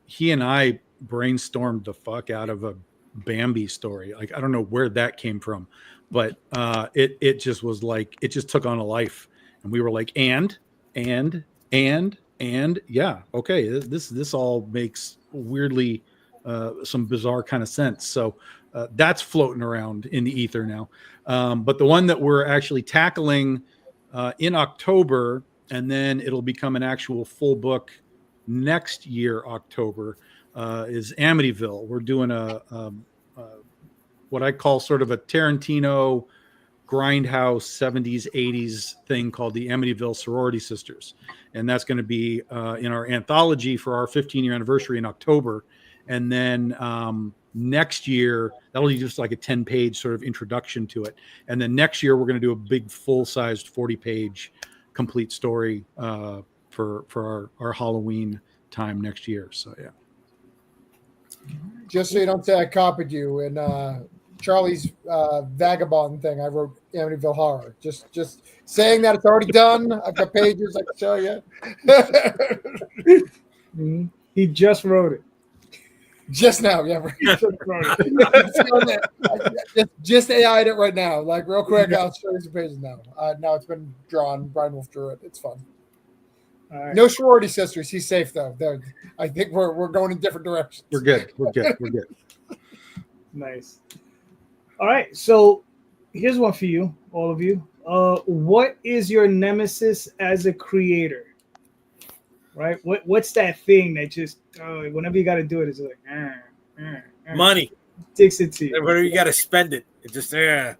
he and I brainstormed the fuck out of a Bambi story. Like, I don't know where that came from, but it just was like, it just took on a life, and we were like, and yeah, okay, this all makes weirdly some bizarre kind of sense. So that's floating around in the ether now. But the one that we're actually tackling in October, and then it'll become an actual full book next year, October, is Amityville. We're doing a what I call sort of a Tarantino grindhouse 70s 80s thing called the Amityville Sorority Sisters, and that's going to be in our anthology for our 15-year anniversary in October. And then next year, that'll be just like a 10-page sort of introduction to it. And then next year, we're going to do a big full-sized 40-page complete story for our Halloween time next year. So yeah. Just so you don't say I copied you, in Charlie's Vagabond thing, I wrote Amityville Horror. Just saying that it's already done. I've got pages I can show you. He just wrote it. Just now, yeah. Just AI'd it right now. Like, real quick, I'll show you some pages now. Now it's been drawn. Brian Wolf drew it. It's fun. All right. No sorority sisters. He's safe, though. I think we're going in different directions. We're good. Nice. All right. So here's one for you, all of you. What is your nemesis as a creator? Right? What's that thing that just whenever you got to do it, it's like Money. Takes it to you. Whenever you got to spend it, it just Yeah.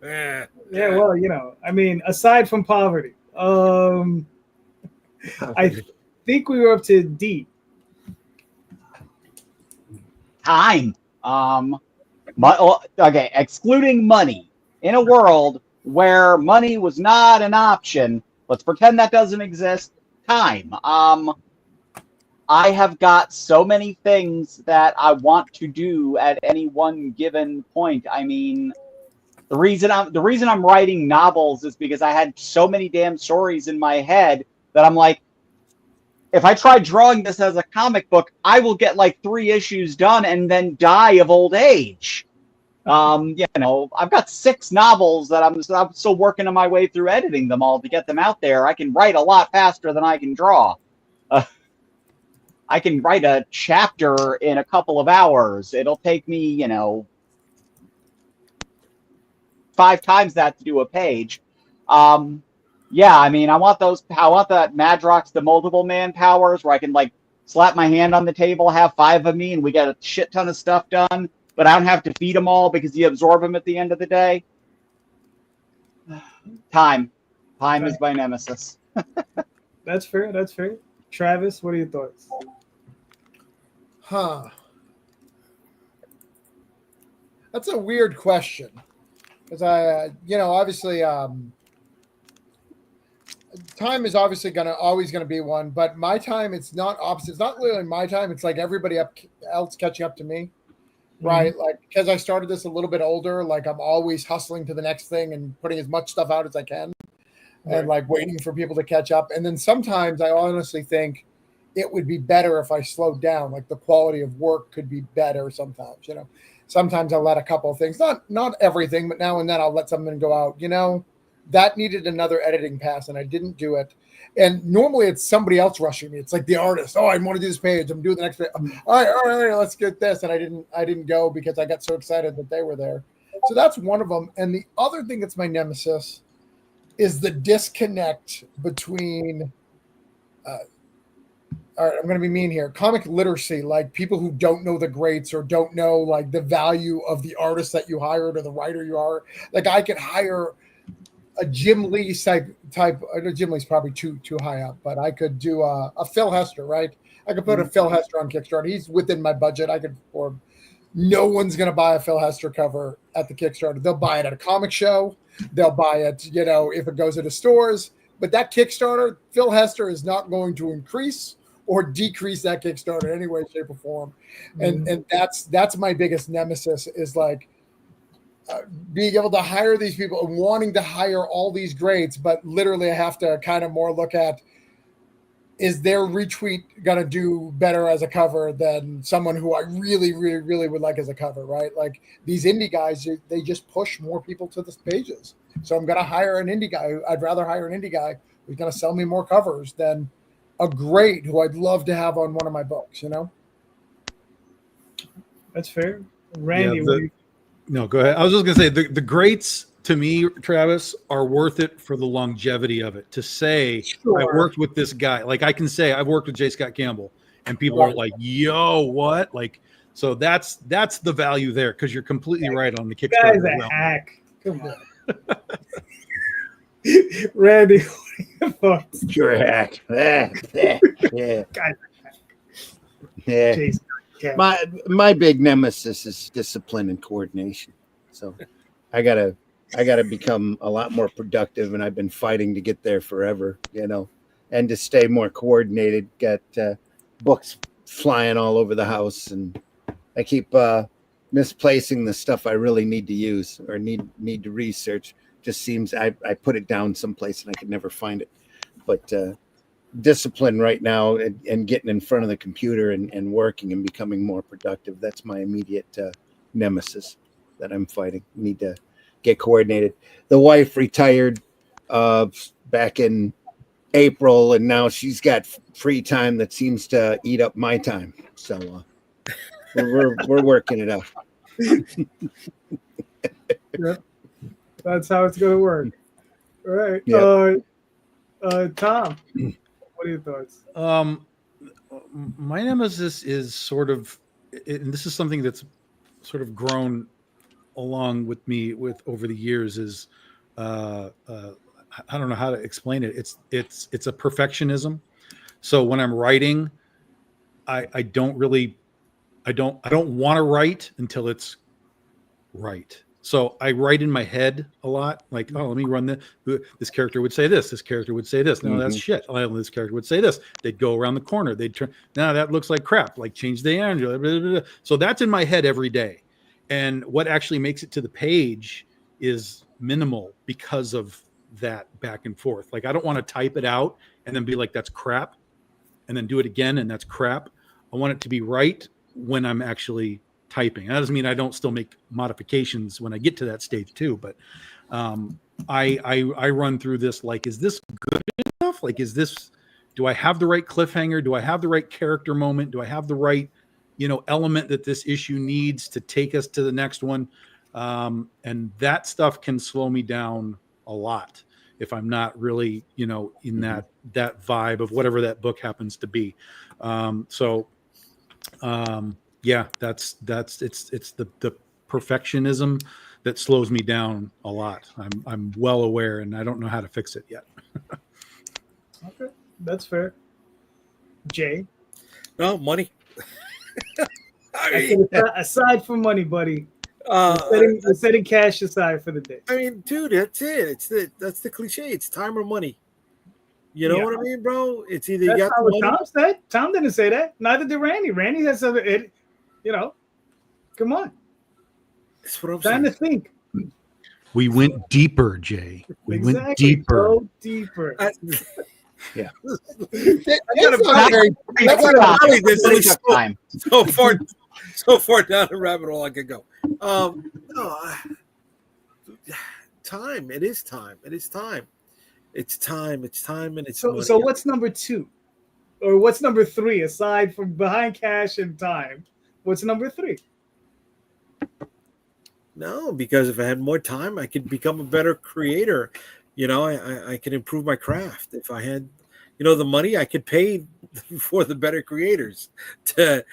Well, I mean, aside from poverty, I think we were up to D. Time. Okay, excluding money. In a world where money was not an option, let's pretend that doesn't exist. Time. I have got so many things that I want to do at any one given point. I mean, the reason I'm writing novels is because I had so many damn stories in my head that I'm like, if I try drawing this as a comic book, I will get like 3 issues done and then die of old age. I've got 6 novels that I'm still working on my way through editing them all to get them out there. I can write a lot faster than I can draw. I can write a chapter in a couple of hours. It'll take me, 5 times that to do a page. Yeah, I mean, I want that Madrox, the multiple man powers where I can like slap my hand on the table, have 5 of me, and we get a shit ton of stuff done, but I don't have to feed them all because you absorb them at the end of the day. Time is my nemesis. That's fair. That's fair. Travis, what are your thoughts? That's a weird question because obviously, time is obviously always gonna be one, but my time, it's not opposite. It's not literally my time. It's like everybody else catching up to me, right? Mm-hmm. Like because I started this a little bit older, like I'm always hustling to the next thing and putting as much stuff out as I can, and like waiting for people to catch up. And then sometimes I honestly think it would be better if I slowed down. Like the quality of work could be better sometimes. Sometimes I'll let a couple of things, not everything, but now and then I'll let something go out. That needed another editing pass, and I didn't do it. And normally it's somebody else rushing me. It's like the artist. Oh, I want to do this page. I'm doing the next page. All right, let's get this. And I didn't go because I got so excited that they were there. So that's one of them. And the other thing that's my nemesis is the disconnect between. All right, I'm going to be mean here. Comic literacy, like people who don't know the greats or don't know like the value of the artist that you hired or the writer you are. Like I could hire a Jim Lee type. Jim Lee's probably too high up, but I could do a Phil Hester, right? I could put a Phil Hester on Kickstarter. He's within my budget. No one's going to buy a Phil Hester cover at the Kickstarter. They'll buy it at a comic show. They'll buy it, if it goes into stores. But that Kickstarter, Phil Hester is not going to increase or decrease that Kickstarter in any way, shape, or form. And that's my biggest nemesis is like being able to hire these people and wanting to hire all these greats, but literally I have to kind of more look at, is their retweet going to do better as a cover than someone who I really, really, really would like as a cover, right? Like these indie guys, they just push more people to the pages. So I'm going to hire an indie guy. I'd rather hire an indie guy who's going to sell me more covers than a great who I'd love to have on one of my books, That's fair. Randy, no, go ahead. I was just going to say the greats to me, Travis, are worth it for the longevity of it. To say I worked with this guy, like I can say I've worked with J. Scott Campbell, and people are like, "Yo, what?" Like, so that's the value there because you're completely right on the Kickstarter. Guy's a hack. Come on. Randy, what are your thoughts? You're a hack. Yeah. Yeah. My big nemesis is discipline and coordination. So I gotta become a lot more productive, and I've been fighting to get there forever, and to stay more coordinated. Got books flying all over the house, and I keep misplacing the stuff I really need to use or need to research. Just seems I put it down someplace and I could never find it. But discipline right now and getting in front of the computer and working and becoming more productive, that's my immediate nemesis that I'm fighting. Need to get coordinated. The wife retired back in April, and now she's got free time that seems to eat up my time. So we're working it out. Yep. That's how it's going to work. All right. Yep. Tom, what are your thoughts? My nemesis is sort of, and this is something that's sort of grown along with me over the years, is I don't know how to explain it. It's a perfectionism. So when I'm writing, I don't want to write until it's right. So I write in my head a lot, like, oh, let me run this character would say this. This character would say this. No, that's shit. Oh, this character would say this. They'd go around the corner. They'd turn. Now that looks like crap. Like change the angle. Blah, blah, blah. So that's in my head every day. And what actually makes it to the page is minimal because of that back and forth. Like I don't want to type it out and then be like, that's crap. and then do it again, and that's crap. I want it to be right when I'm actually typing. That doesn't mean I don't still make modifications when I get to that stage too, but I run through this like, is this good enough? Like, do I have the right cliffhanger? Do I have the right character moment? Do I have the right, element that this issue needs to take us to the next one? And that stuff can slow me down a lot if I'm not really, in that vibe of whatever that book happens to be. Yeah, it's the perfectionism that slows me down a lot. I'm well aware, and I don't know how to fix it yet. Okay, that's fair. Jay? No, money. I mean, aside from money, buddy, we're setting cash aside for the day. I mean, dude, that's it. That's the cliche. It's time or money. You know what I mean, bro? It's either that's you got not the what money. Tom said. Tom didn't say that. Neither did Randy. Randy has something. Come on. That's what I'm Time saying. to think. We went deeper, Jay. We went Exactly. deeper. Go deeper. Yeah. That's not very- that's I not gotta very- really, there's only Took time. so far down the rabbit hole I could go. Time. It is time. It's time. It's time, and it's money. So what's number 2? Or what's number 3 aside from behind cash and time? What's number 3? No, because if I had more time, I could become a better creator. I could improve my craft. If I had, the money, I could pay for the better creators to,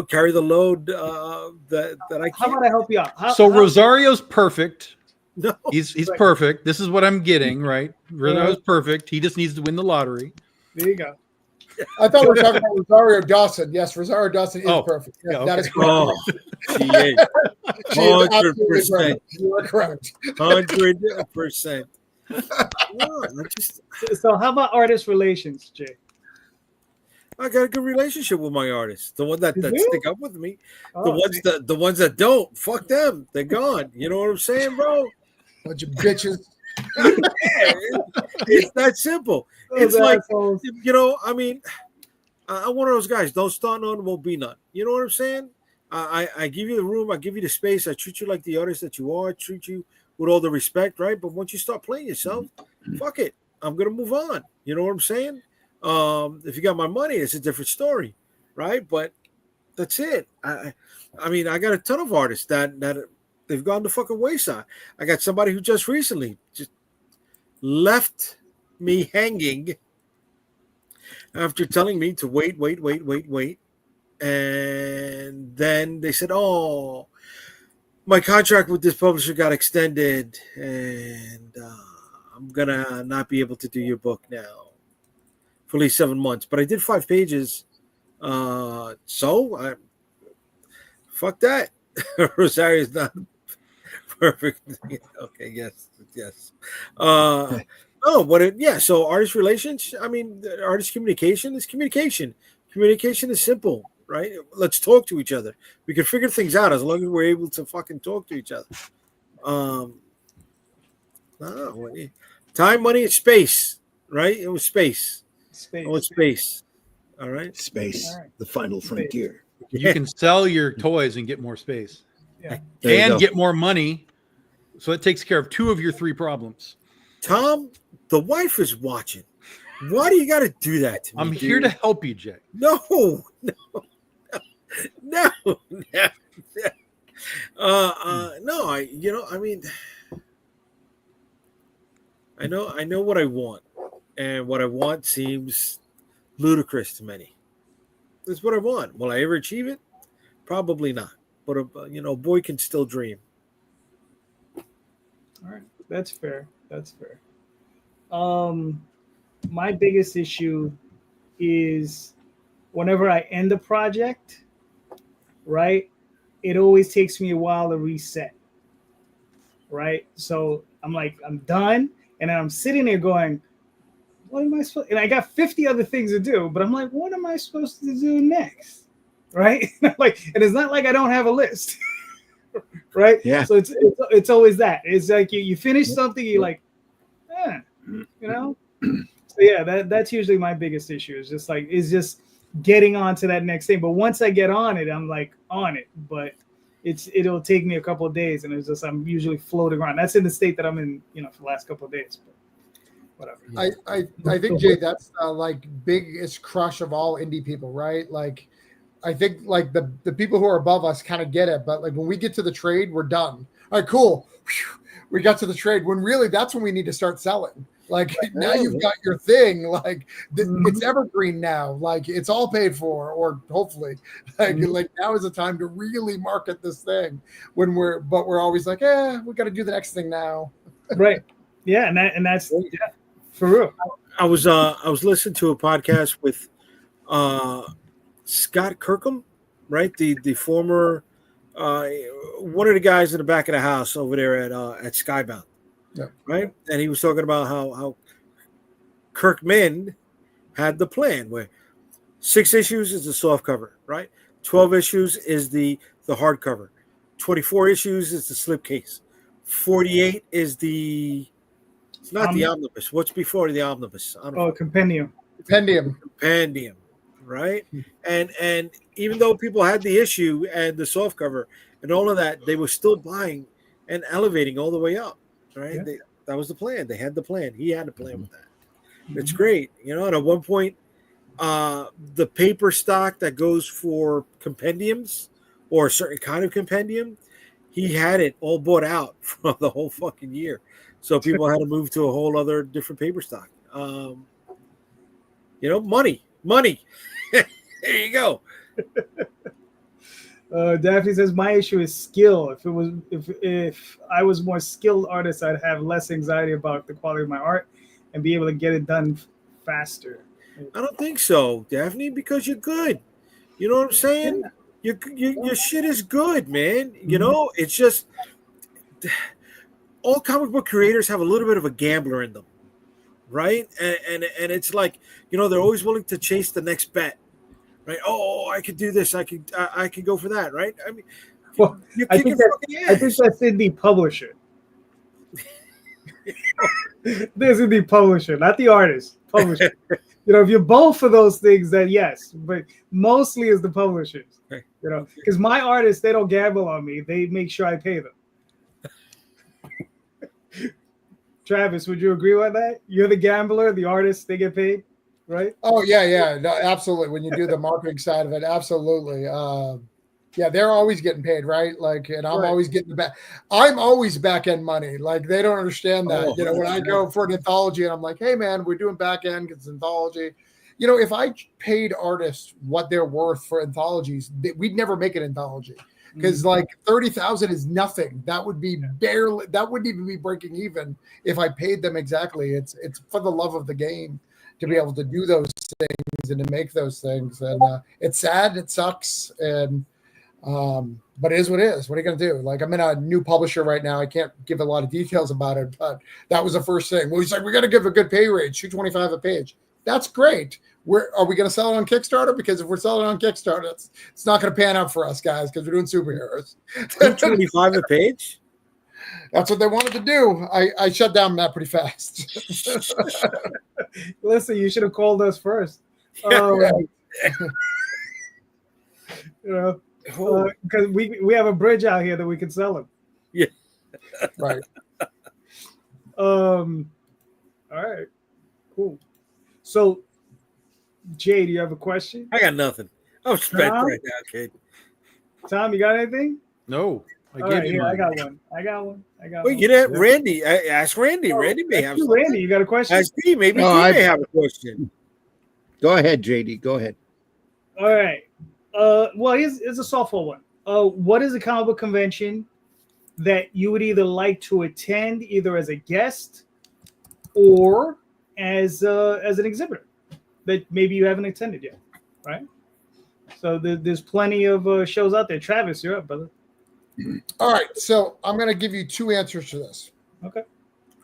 carry the load that I can't. How about I help you out? Rosario's perfect. No, He's perfect. This is what I'm getting, right? Rosario's perfect. He just needs to win the lottery. There you go. I thought we were talking about Rosario Dawson. Yes, Rosario Dawson is perfect. Yes, yeah, that is okay. correct. She is. She is absolutely 100%. perfect. You are correct. 100%. So how about artist relations, Jay? I got a good relationship with my artists. The one that stick up with me. Oh, The ones that don't, fuck them. They're gone. You know what I'm saying, bro? Bunch of bitches. It's that simple. It's Those like, assholes. I mean, I'm one of those guys. Don't start none, won't be none. You know what I'm saying? I give you the room. I give you the space. I treat you like the artist that you are. Treat you with all the respect, right? But once you start playing yourself, fuck it. I'm going to move on. You know what I'm saying? If you got my money, it's a different story, right? But that's it. I mean, I got a ton of artists that they've gone the fucking wayside. I got somebody who just recently just left me hanging after telling me to wait. And then they said, oh, my contract with this publisher got extended and I'm going to not be able to do your book now for at least 7 months. But I did 5 pages. So fuck that. Rosario's not perfect. Okay, yes. No, but so artist relations, I mean, artist communication is communication. Communication is simple, right? Let's talk to each other. We can figure things out as long as we're able to fucking talk to each other. Time, money, and space, right? It was space. Space. All right. Space, the final frontier. You can sell your toys and get more space. Yeah. And get more money. So it takes care of 2 of your 3 problems. Tom, the wife is watching. Why do you got to do that to me? I'm here to help you, Jay. No. I know what I want, and what I want seems ludicrous to many. That's what I want. Will I ever achieve it? Probably not. But a boy can still dream. All right, that's fair. My biggest issue is whenever I end a project, right, it always takes me a while to reset, right? So I'm done, and I'm sitting there going, what am I supposed? And I got 50 other things to do, but I'm like, what am I supposed to do next, right? And it's not like I don't have a list, right? Yeah. So it's always that. It's like you finish something, you're like, So yeah, that's usually my biggest issue. Is just getting on to that next thing. But once I get on it, I'm like on it. But it'll take me a couple of days, and I'm usually floating around. That's in the state that I'm in, for the last couple of days. But whatever. I think, Jay, that's like biggest crush of all indie people, right? Like, I think like the people who are above us kind of get it, but like when we get to the trade, we're done. All right, cool. Whew, we got to the trade, when really that's when we need to start selling. Like now you've got your thing. Like it's evergreen now. Like it's all paid for, or hopefully, like now is the time to really market this thing. But we're always like, we got to do the next thing now. Right. Yeah, and that's for real. I was listening to a podcast with Scott Kirkham, right? The former one of the guys in the back of the house over there at Skybound. Yeah. Right. And he was talking about how Kirkman had the plan where 6 issues is the soft cover, right? 12 issues is the hardcover, 24 issues is the slipcase, 48 is it's not the omnibus. What's before the omnibus? I don't know. Compendium. Compendium, right? And even though people had the issue and the soft cover and all of that, they were still buying and elevating all the way up. Right, yeah. That was the plan. They had the plan. He had a plan with that. It's great, And at one point, the paper stock that goes for compendiums or a certain kind of compendium, he had it all bought out for the whole fucking year. So people had to move to a whole other different paper stock. Money. There you go. Daphne says my issue is skill. If I was more skilled artist, I'd have less anxiety about the quality of my art and be able to get it done faster. I don't think so, Daphne, because you're good. You know what I'm saying? Yeah. Your shit is good, man. It's just all comic book creators have a little bit of a gambler in them, right? And it's like, they're always willing to chase the next bet. Right? Oh, I could do this. I could go for that. Right? I mean, I think that's indie publisher. There's indie publisher, not the artist. Publisher. If you're both of those things, then yes. But mostly is the publishers. Because my artists, they don't gamble on me. They make sure I pay them. Travis, would you agree with that? You're the gambler. The artists, they get paid. Right? Oh yeah, no, absolutely. When you do the marketing side of it, absolutely. They're always getting paid, right? Like, and I'm always getting the back. I'm always back end money. Like, they don't understand that. When I go for an anthology and I'm like, hey man, we're doing back end, it's anthology. If I paid artists what they're worth for anthologies, we'd never make an anthology because like 30,000 is nothing. That would be barely. That wouldn't even be breaking even if I paid them exactly. It's for the love of the game to be able to do those things and to make those things. And it's sad, it sucks. And, but it is what it is. What are you going to do? Like, I'm in a new publisher right now. I can't give a lot of details about it, but that was the first thing. Well, he's like, we got to give a good pay rate, $225 a page. That's great. Are we going to sell it on Kickstarter? Because if we're selling it on Kickstarter, it's not going to pan out for us guys, because we're doing superheroes. $225 a page? That's what they wanted to do. I shut down that pretty fast. Listen, you should have called us first. Because we have a bridge out here that we can sell them. Yeah. Right. All right. Cool. So, Jay, do you have a question? I got nothing. I'm spent right now, kid. Tom, you got anything? No. I got one. Wait, get at Randy. Ask Randy. Randy may have something. Randy, you got a question? Ask Dee. Maybe Dee may have a question. Go ahead, JD. Go ahead. All right. Well, here's a softball one. What is a comic book convention that you would either like to attend, either as a guest or as an exhibitor that maybe you haven't attended yet, right? So there's plenty of shows out there. Travis, you're up, brother. All right, so I'm going to give you 2 answers to this. Okay.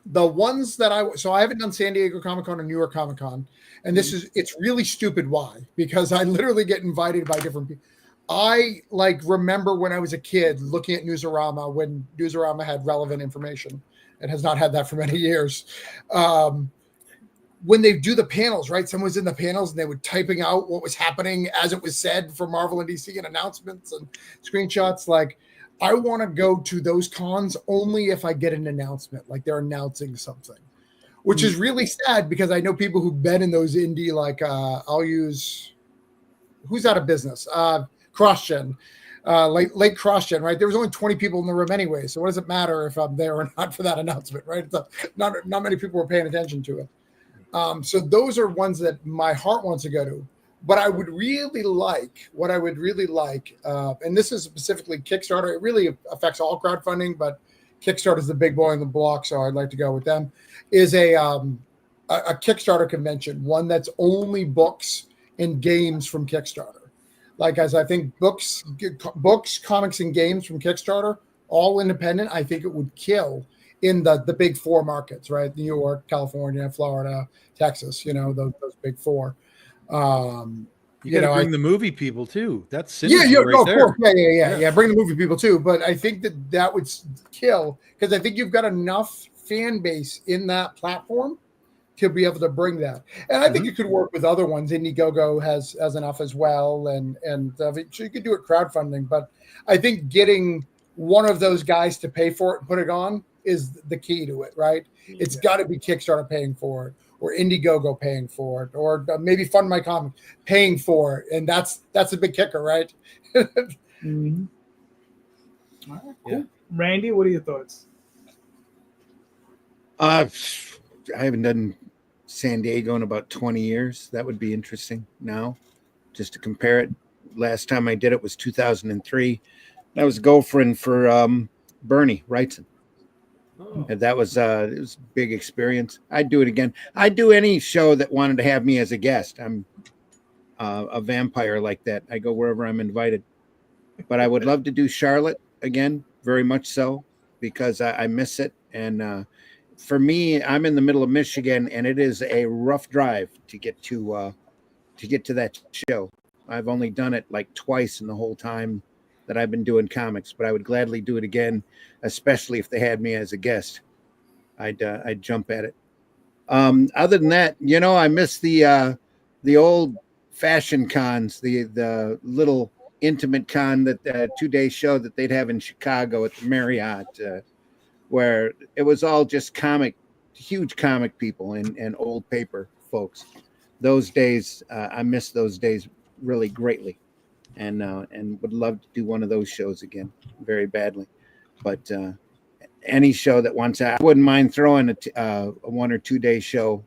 The ones that I haven't done San Diego Comic-Con or New York Comic-Con, and it's really stupid. Why? Because I literally get invited by different people. I remember when I was a kid looking at Newsarama when Newsarama had relevant information. It has not had that for many years. when they do the panels, right? Someone was in the panels and they were typing out what was happening as it was said for Marvel and DC and announcements and screenshots. Like, I want to go to those cons only if I get an announcement, like they're announcing something, which is really sad because I know people who've been in those indie, like I'll use who's out of business, CrossGen, late CrossGen, right? There was only 20 people in the room anyway, so what does it matter if I'm there or not for that announcement, right? Not many people were paying attention to it. So those are ones that my heart wants to go to. But I would really like, and this is specifically Kickstarter. It really affects all crowdfunding, but Kickstarter is the big boy in the block, so I'd like to go with them. Is a Kickstarter convention, one that's only books and games from Kickstarter. Like, as I think books, comics, and games from Kickstarter, all independent. I think it would kill in the big four markets, right? New York, California, Florida, Texas, those big four. You got to bring the movie people too. That's of there. course. Yeah. Bring the movie people too. But I think that would kill, because I think you've got enough fan base in that platform to be able to bring that. And I think it could work with other ones. Indiegogo has enough as well, and so you could do it crowdfunding. But I think getting one of those guys to pay for it and put it on is the key to it, right? It's got to be Kickstarter paying for it, or Indiegogo paying for it, or maybe Fund My Comic paying for it, and that's a big kicker, right? Mm-hmm. All right, cool. Yeah. Randy, what are your thoughts? I haven't done San Diego in about 20 years. That would be interesting now, just to compare it. Last time I did it was 2003. I was girlfriend for Bernie Wrightson. Oh. And that was it was a big experience. I'd do it again. I'd do any show that wanted to have me as a guest. I'm a vampire like that. I go wherever I'm invited. But I would love to do Charlotte again, very much so, because I miss it. And for me, I'm in the middle of Michigan, and it is a rough drive to get to that show. I've only done it like twice in the whole time that I've been doing comics, but I would gladly do it again, especially if they had me as a guest. I'd jump at it. Other than that, I miss the old fashion cons, the little intimate con, that 2-day show that they'd have in Chicago at the Marriott, where it was all just huge comic people and old paper folks. Those days, I miss those days really greatly. And would love to do one of those shows again very badly. But any show that wants to, I wouldn't mind throwing a 1 or 2 day show,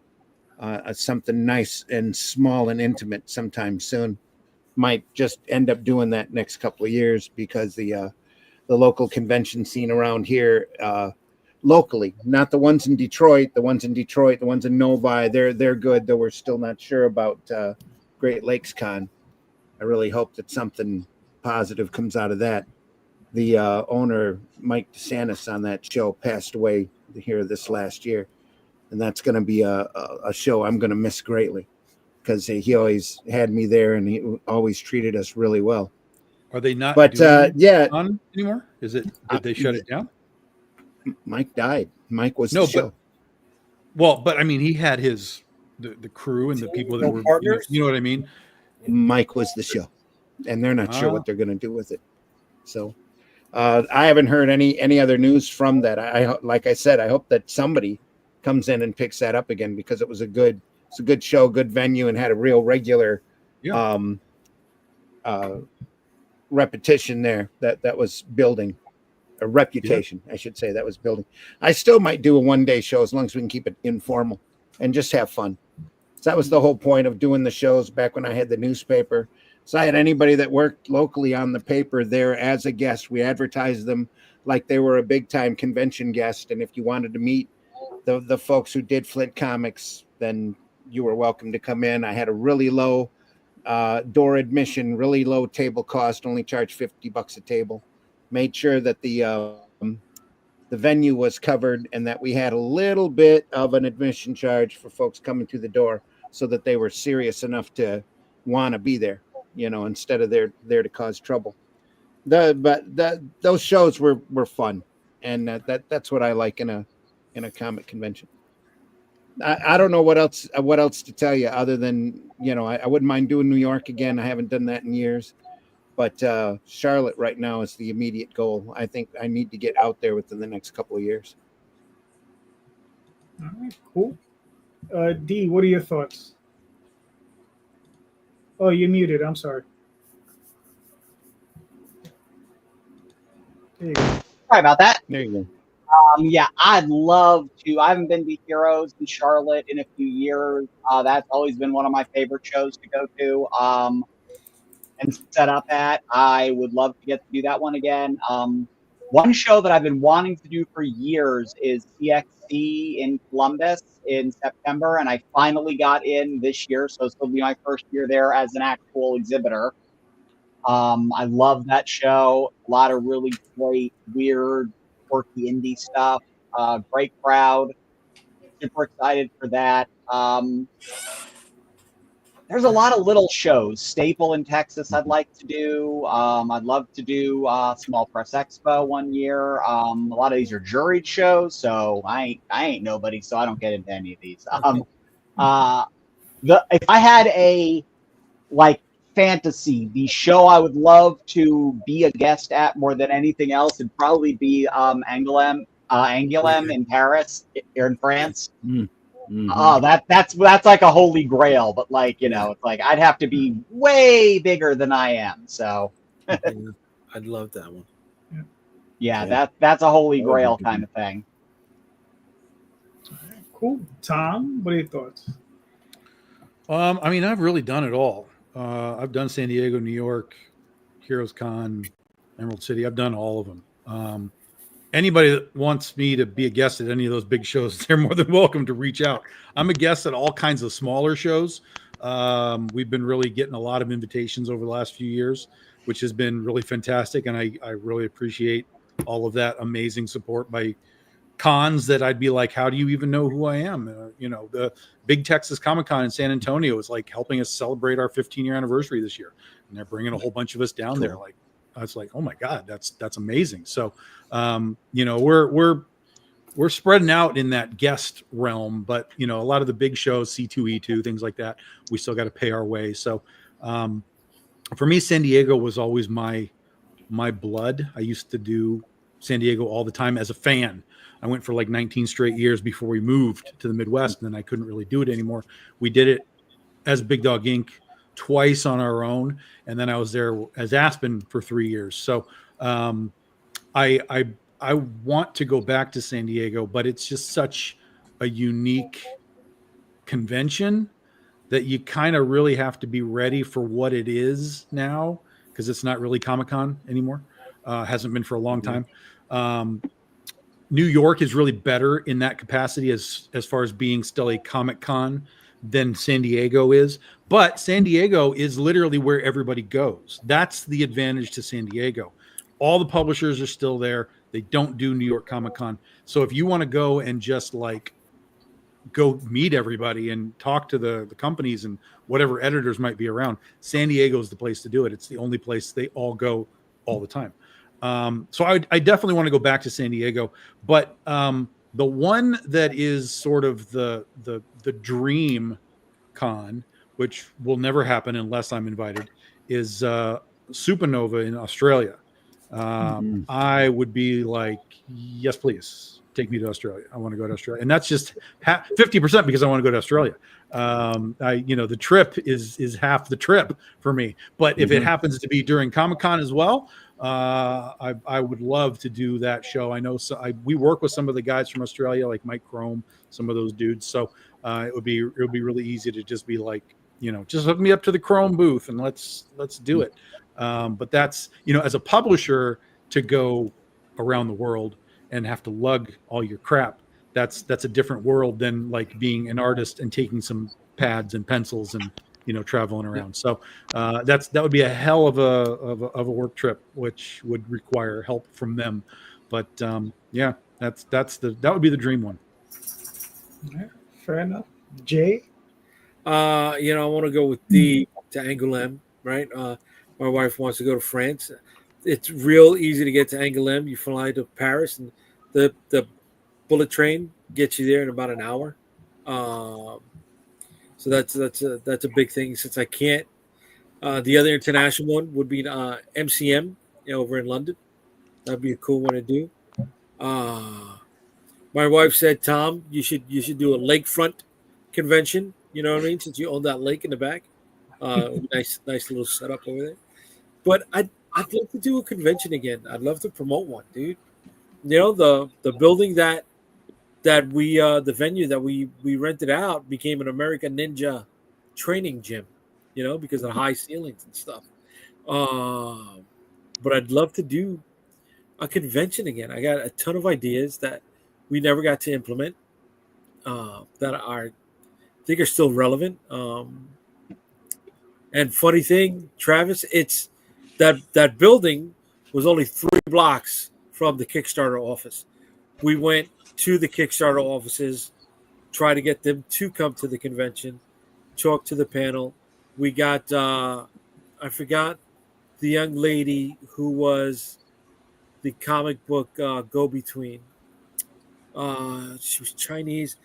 something nice and small and intimate sometime soon. Might just end up doing that next couple of years, because the local convention scene around here, locally, not the ones in Detroit, the ones in Novi, they're good, though we're still not sure about Great Lakes Con. I really hope that something positive comes out of that. The owner, Mike DeSantis, on that show passed away here this last year. And that's going to be a show I'm going to miss greatly, because he always had me there and he always treated us really well. Are they not on anymore? Did they shut it down? Mike died. Mike was the show. But I mean, he had the crew and the people that were partners. You know what I mean? Mike was the show, and they're not sure what they're going to do with it. So I haven't heard any other news from that. Like I said, I hope that somebody comes in and picks that up again, because it was a good show, good venue, and had a real regular repetition there that was building a reputation. I should say that was building. I still might do a 1-day show, as long as we can keep it informal and just have fun. So that was the whole point of doing the shows back when I had the newspaper. So I had anybody that worked locally on the paper there as a guest. We advertised them like they were a big time convention guest. And if you wanted to meet the folks who did Flint Comics, then you were welcome to come in. I had a really low door admission, really low table cost, only charged $50 a table. Made sure that the venue was covered, and that we had a little bit of an admission charge for folks coming through the door, so that they were serious enough to want to be there, instead of there to cause trouble. Those shows were fun, and that's what I like in a comic convention. I don't know what else to tell you other than, I wouldn't mind doing New York again. I haven't done that in years, but Charlotte right now is the immediate goal. I think I need to get out there within the next couple of years. All right, cool. Dee, what are your thoughts? Oh, you're muted. I'm sorry. There you go. Sorry about that. There you go. Yeah, I'd love to. I haven't been to Heroes in Charlotte in a few years. That's always been one of my favorite shows to go to and set up at. I would love to get to do that one again. One show that I've been wanting to do for years is CXC in Columbus in September, and I finally got in this year, so it's going to be my first year there as an actual exhibitor. I love that show. A lot of really great, weird, quirky indie stuff. Great crowd. Super excited for that. There's a lot of little shows. Staple in Texas I'd like to do. I'd love to do Small Press Expo one year. A lot of these are juried shows, so I ain't nobody, so I don't get into any of these. If I had a fantasy, the show I would love to be a guest at more than anything else would probably be Angoulême in Paris, here in France. Mm-hmm. Oh, that's like a holy grail, but it's like I'd have to be way bigger than I am. So I'd love that one. Yeah. That's a holy grail kind of thing. Cool. Tom, what are your thoughts? I mean, I've really done it all. I've done San Diego, New York, Heroes Con, Emerald City. I've done all of them. Anybody that wants me to be a guest at any of those big shows, they're more than welcome to reach out. I'm a guest at all kinds of smaller shows. We've been really getting a lot of invitations over the last few years, which has been really fantastic. And I really appreciate all of that amazing support by cons that I'd be like, how do you even know who I am? The Big Texas Comic-Con in San Antonio is like helping us celebrate our 15-year anniversary this year. And they're bringing a whole bunch of us down there. Like, I was like, oh my God, that's amazing. So, we're spreading out in that guest realm, but a lot of the big shows, C2E2, things like that, we still got to pay our way. So, for me, San Diego was always my blood. I used to do San Diego all the time as a fan. I went for like 19 straight years before we moved to the Midwest, and then I couldn't really do it anymore. We did it as Big Dog Inc. twice on our own, and then I was there as Aspen for 3 years. So I want to go back to San Diego, but it's just such a unique convention that you kind of really have to be ready for what it is now, because it's not really Comic-Con anymore. Hasn't been for a long time. New York is really better in that capacity as far as being still a Comic-Con than San Diego is. But San Diego is literally where everybody goes. That's the advantage to San Diego. All the publishers are still there. They don't do New York Comic-Con. So if you want to go and just go meet everybody and talk to the companies and whatever editors might be around, San Diego is the place to do it. It's the only place they all go all the time. So I definitely want to go back to San Diego, but the one that is sort of the dream con, which will never happen unless I'm invited, is Supernova in Australia. I would be like, yes, please take me to Australia. I want to go to Australia, and that's just 50% because I want to go to Australia. The trip is half the trip for me. But if it happens to be during Comic-Con as well, I would love to do that show. I know we work with some of the guys from Australia, like Mike Crome, some of those dudes. So it would be really easy to just be like, just hook me up to the Chrome booth and let's do it. But that's, as a publisher, to go around the world and have to lug all your crap, that's a different world than like being an artist and taking some pads and pencils and traveling around. So that would be a hell of a work trip, which would require help from them. But that would be the dream one. All right, fair enough. Jay? I want to go with Dee to Angoulême, right? My wife wants to go to France. It's real easy to get to Angoulême. You fly to Paris, and the bullet train gets you there in about an hour. So that's a big thing since I can't. The other international one would be MCM over in London. That'd be a cool one to do. My wife said, Tom, you should do a lakefront convention. You know what I mean? Since you own that lake in the back, nice little setup over there. But I'd love to do a convention again. I'd love to promote one, dude. You know, the building that we the venue that we rented out became an American Ninja training gym. You know, because of the high ceilings and stuff. But I'd love to do a convention again. I got a ton of ideas that we never got to implement that I think are still relevant. And funny thing, Travis, it's that building was only 3 blocks from the Kickstarter office. We went to the Kickstarter offices, try to get them to come to the convention, talk to the panel. We got I forgot the young lady who was the comic book go-between. She was Chinese.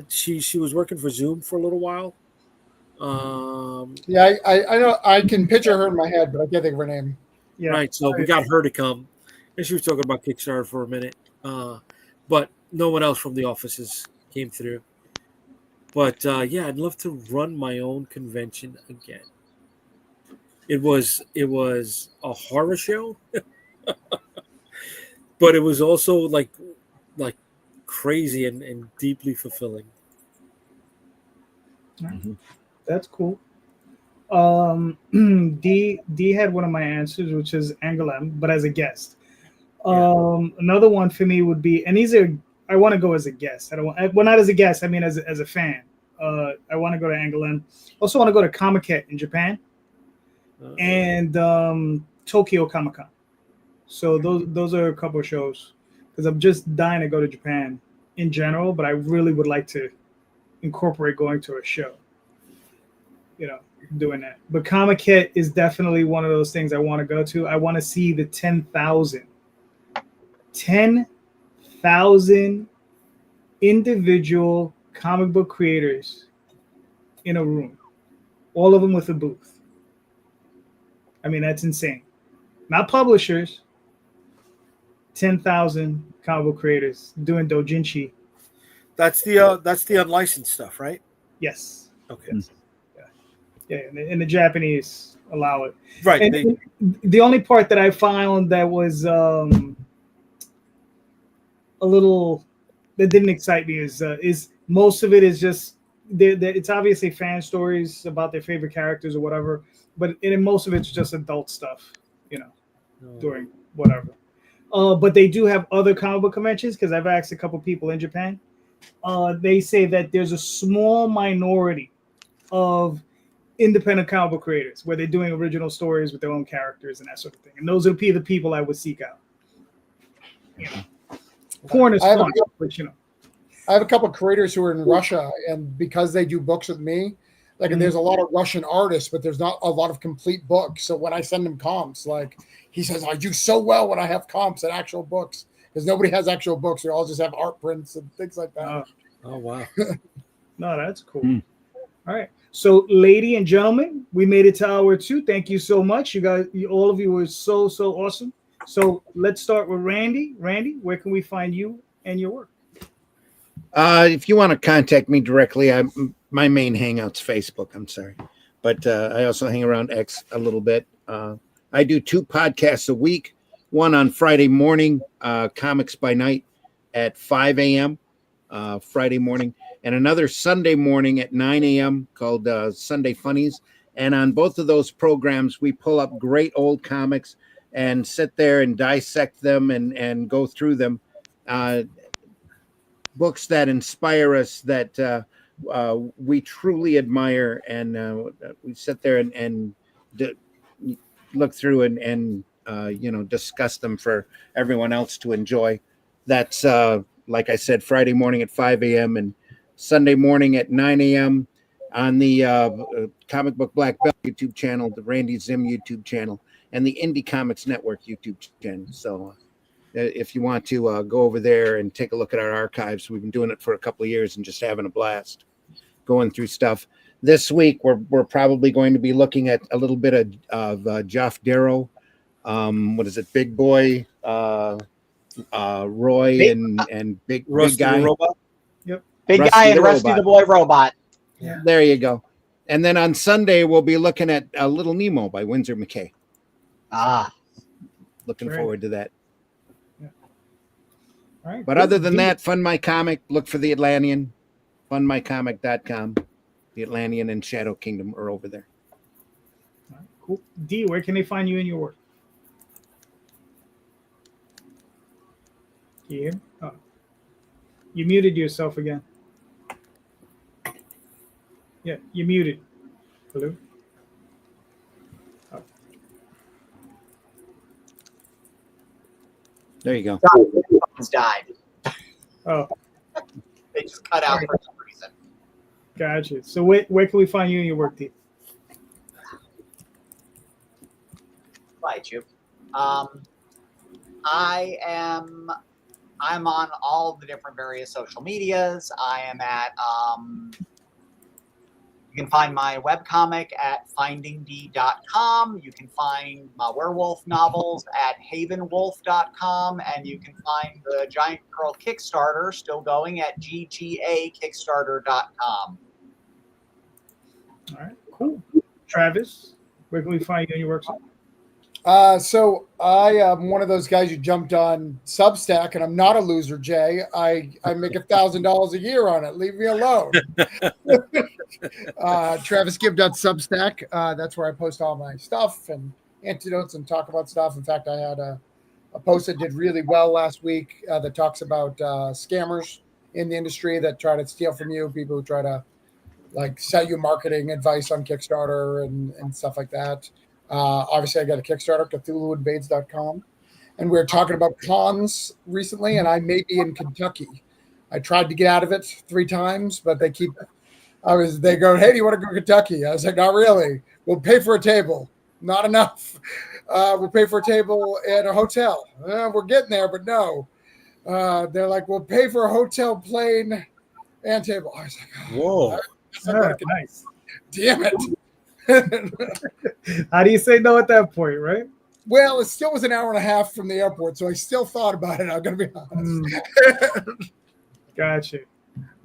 She was working for Zoom for a little while. Yeah, I know. I can picture her in my head, but I can't think of her name. Yeah. Right. So we got her to come, and she was talking about Kickstarter for a minute. But no one else from the offices came through. But yeah, I'd love to run my own convention again. It was a horror show, but it was also like crazy and deeply fulfilling. That's cool. D had one of my answers, which is Angoulême, but as a guest. Another one for me would be, and these are, I want to go as a guest. I don't want, well, not as a guest. I mean, as a fan. I want to go to Angoulême. Also want to go to Comic-Con in Japan, and Tokyo Comic-Con. So those are a couple of shows, because I'm just dying to go to Japan in general, but I really would like to incorporate going to a show. You know, doing that. But Comic-Con is definitely one of those things I want to go to. I want to see the 10,000 individual comic book creators in a room, all of them with a booth. I mean, that's insane. Not publishers, 10,000 comic book creators doing doujinshi. That's the unlicensed stuff, right? Yes. Okay. Yeah, and the Japanese allow it. Right. And the only part that I found that was a little that didn't excite me is most of it is just it's obviously fan stories about their favorite characters or whatever, but most of it's just adult stuff, you know, during whatever. But they do have other comic book conventions, because I've asked a couple people in Japan. They say that there's a small minority of independent comic book creators where they're doing original stories with their own characters and that sort of thing. And those would be the people I would seek out. You know, porn is fun, but you know. I have a couple of creators who are in Russia, and because they do books with me, like, and there's a lot of Russian artists, but there's not a lot of complete books. So when I send him comps, like, he says, I do so well when I have comps and actual books, because nobody has actual books. They all just have art prints and things like that. Oh wow. No, that's cool. All right. So, ladies and gentlemen, we made it to hour 2. Thank you so much. You guys, all of you were so awesome. So let's start with Randy. Randy, where can we find you and your work? If you want to contact me directly, my main hangout's Facebook. I'm sorry, but I also hang around X a little bit. I do 2 podcasts a week. One on Friday morning, Comics by Night at 5 a.m. Friday morning, and another Sunday morning at 9 a.m. called Sunday Funnies. And on both of those programs, we pull up great old comics and sit there and dissect them and go through them. Books that inspire us, that we truly admire, and we sit there and look through and discuss them for everyone else to enjoy. That's like I said, Friday morning at 5 a.m. and Sunday morning at 9 a.m. on the Comic Book Black Belt YouTube channel, the Randy Zim YouTube channel, and the Indie Comics Network YouTube channel. So if you want to go over there and take a look at our archives, we've been doing it for a couple of years and just having a blast. going through stuff. This week, we're probably going to be looking at a little bit of Jeff Darrow. What is it? Big Boy, Roy, and big guy. Robot. Yep. Big Rusty guy and the Rusty the Robot. Boy Robot. Yeah. There you go. And then on Sunday, we'll be looking at Little Nemo by Winsor McKay. Ah. Looking Great. forward to that. Yeah. All right. But cool. other than Dee, that, Fund My Comic. Look for the Atlantean. FundMyComic.com. The Atlantean and Shadow Kingdom are over there. all right, cool. Dee, where can they find you and your work? Yeah. Oh. You muted yourself again. Yeah, you muted. Hello? Oh. There you go. Phones died. Oh, They just cut out for some reason. gotcha. So where can we find you and your work, Dee? Right, you. I'm on all the different various social medias. I am at you can find my webcomic at findingd.com. You can find my werewolf novels at havenwolf.com, and you can find the Giant Girl Kickstarter still going at ggAkickstarter.com. All right, cool. Travis, where can we find you and your work? So I am one of those guys who jumped on Substack, and I'm not a loser, Jay. I make $1,000 a year on it. Leave me alone. TravisGibb.substack. That's where I post all my stuff and antidotes and talk about stuff. In fact, I had a post that did really well last week that talks about scammers in the industry that try to steal from you, people who try to like sell you marketing advice on Kickstarter and stuff like that. Obviously, I got a Kickstarter, CthulhuInvades.com. And we were talking about cons recently, and I may be in Kentucky. I tried to get out of it 3 times, but they go, hey, do you want to go to Kentucky? I was like, not really. We'll pay for a table. Not enough. We'll pay for a table at a hotel. We're getting there, but no. They're like, we'll pay for a hotel, plane, and table. I was like, Whoa. Nice. Damn it. How do you say no at that point, right? Well, it still was an hour and a half from the airport, so I still thought about it. I'm going to be honest. Gotcha.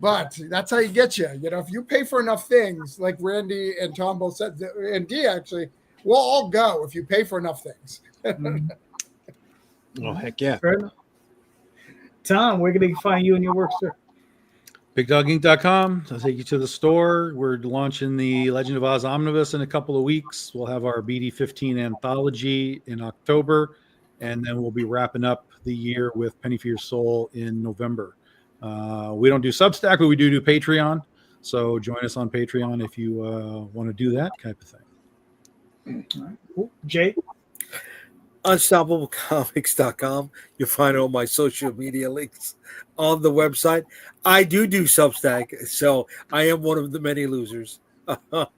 But that's how you get you. You know, if you pay for enough things, like Randy and Tom both said, and Dee actually, we'll all go if you pay for enough things. Oh, heck yeah. Fair enough. Tom, where can they find you and your work, sir? BigDogInc.com. I'll take you to the store. We're launching the Legend of Oz Omnibus in a couple of weeks. We'll have our BD15 anthology in October, and then we'll be wrapping up the year with Penny for Your Soul in November. We don't do Substack, but we do Patreon. So join us on Patreon if you want to do that type of thing. All right, cool. Jay? UnstoppableComics.com. You'll find all my social media links on the website. I do Substack, so I am one of the many losers. But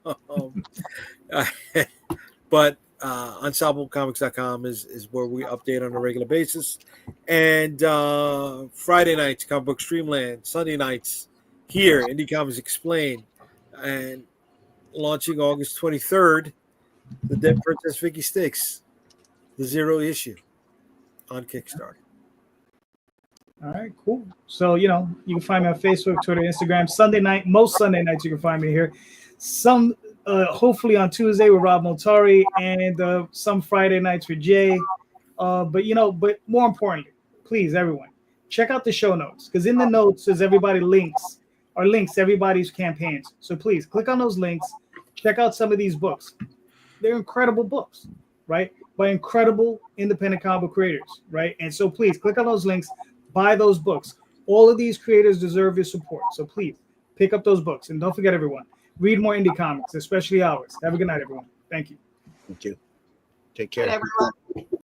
UnstoppableComics.com is where we update on a regular basis. And Friday nights, Comic Book Streamland. Sunday nights here, Indie Comics Explained. And launching August 23rd, The Dead Princess Vicky Sticks, the 0 issue on Kickstarter. All right, cool. So, you can find me on Facebook, Twitter, Instagram. Most Sunday nights you can find me here. Some, hopefully on Tuesday with Rob Motari, and some Friday nights with Jay. But more importantly, please, everyone, check out the show notes, because in the notes is links to everybody's campaigns. So please click on those links. Check out some of these books. They're incredible books, right? By incredible independent comic book creators, right? And so please click on those links. Buy those books. All of these creators deserve your support. So please pick up those books. And don't forget, everyone, read more indie comics, especially ours. Have a good night, everyone. Thank you. Thank you. Take care. Everyone.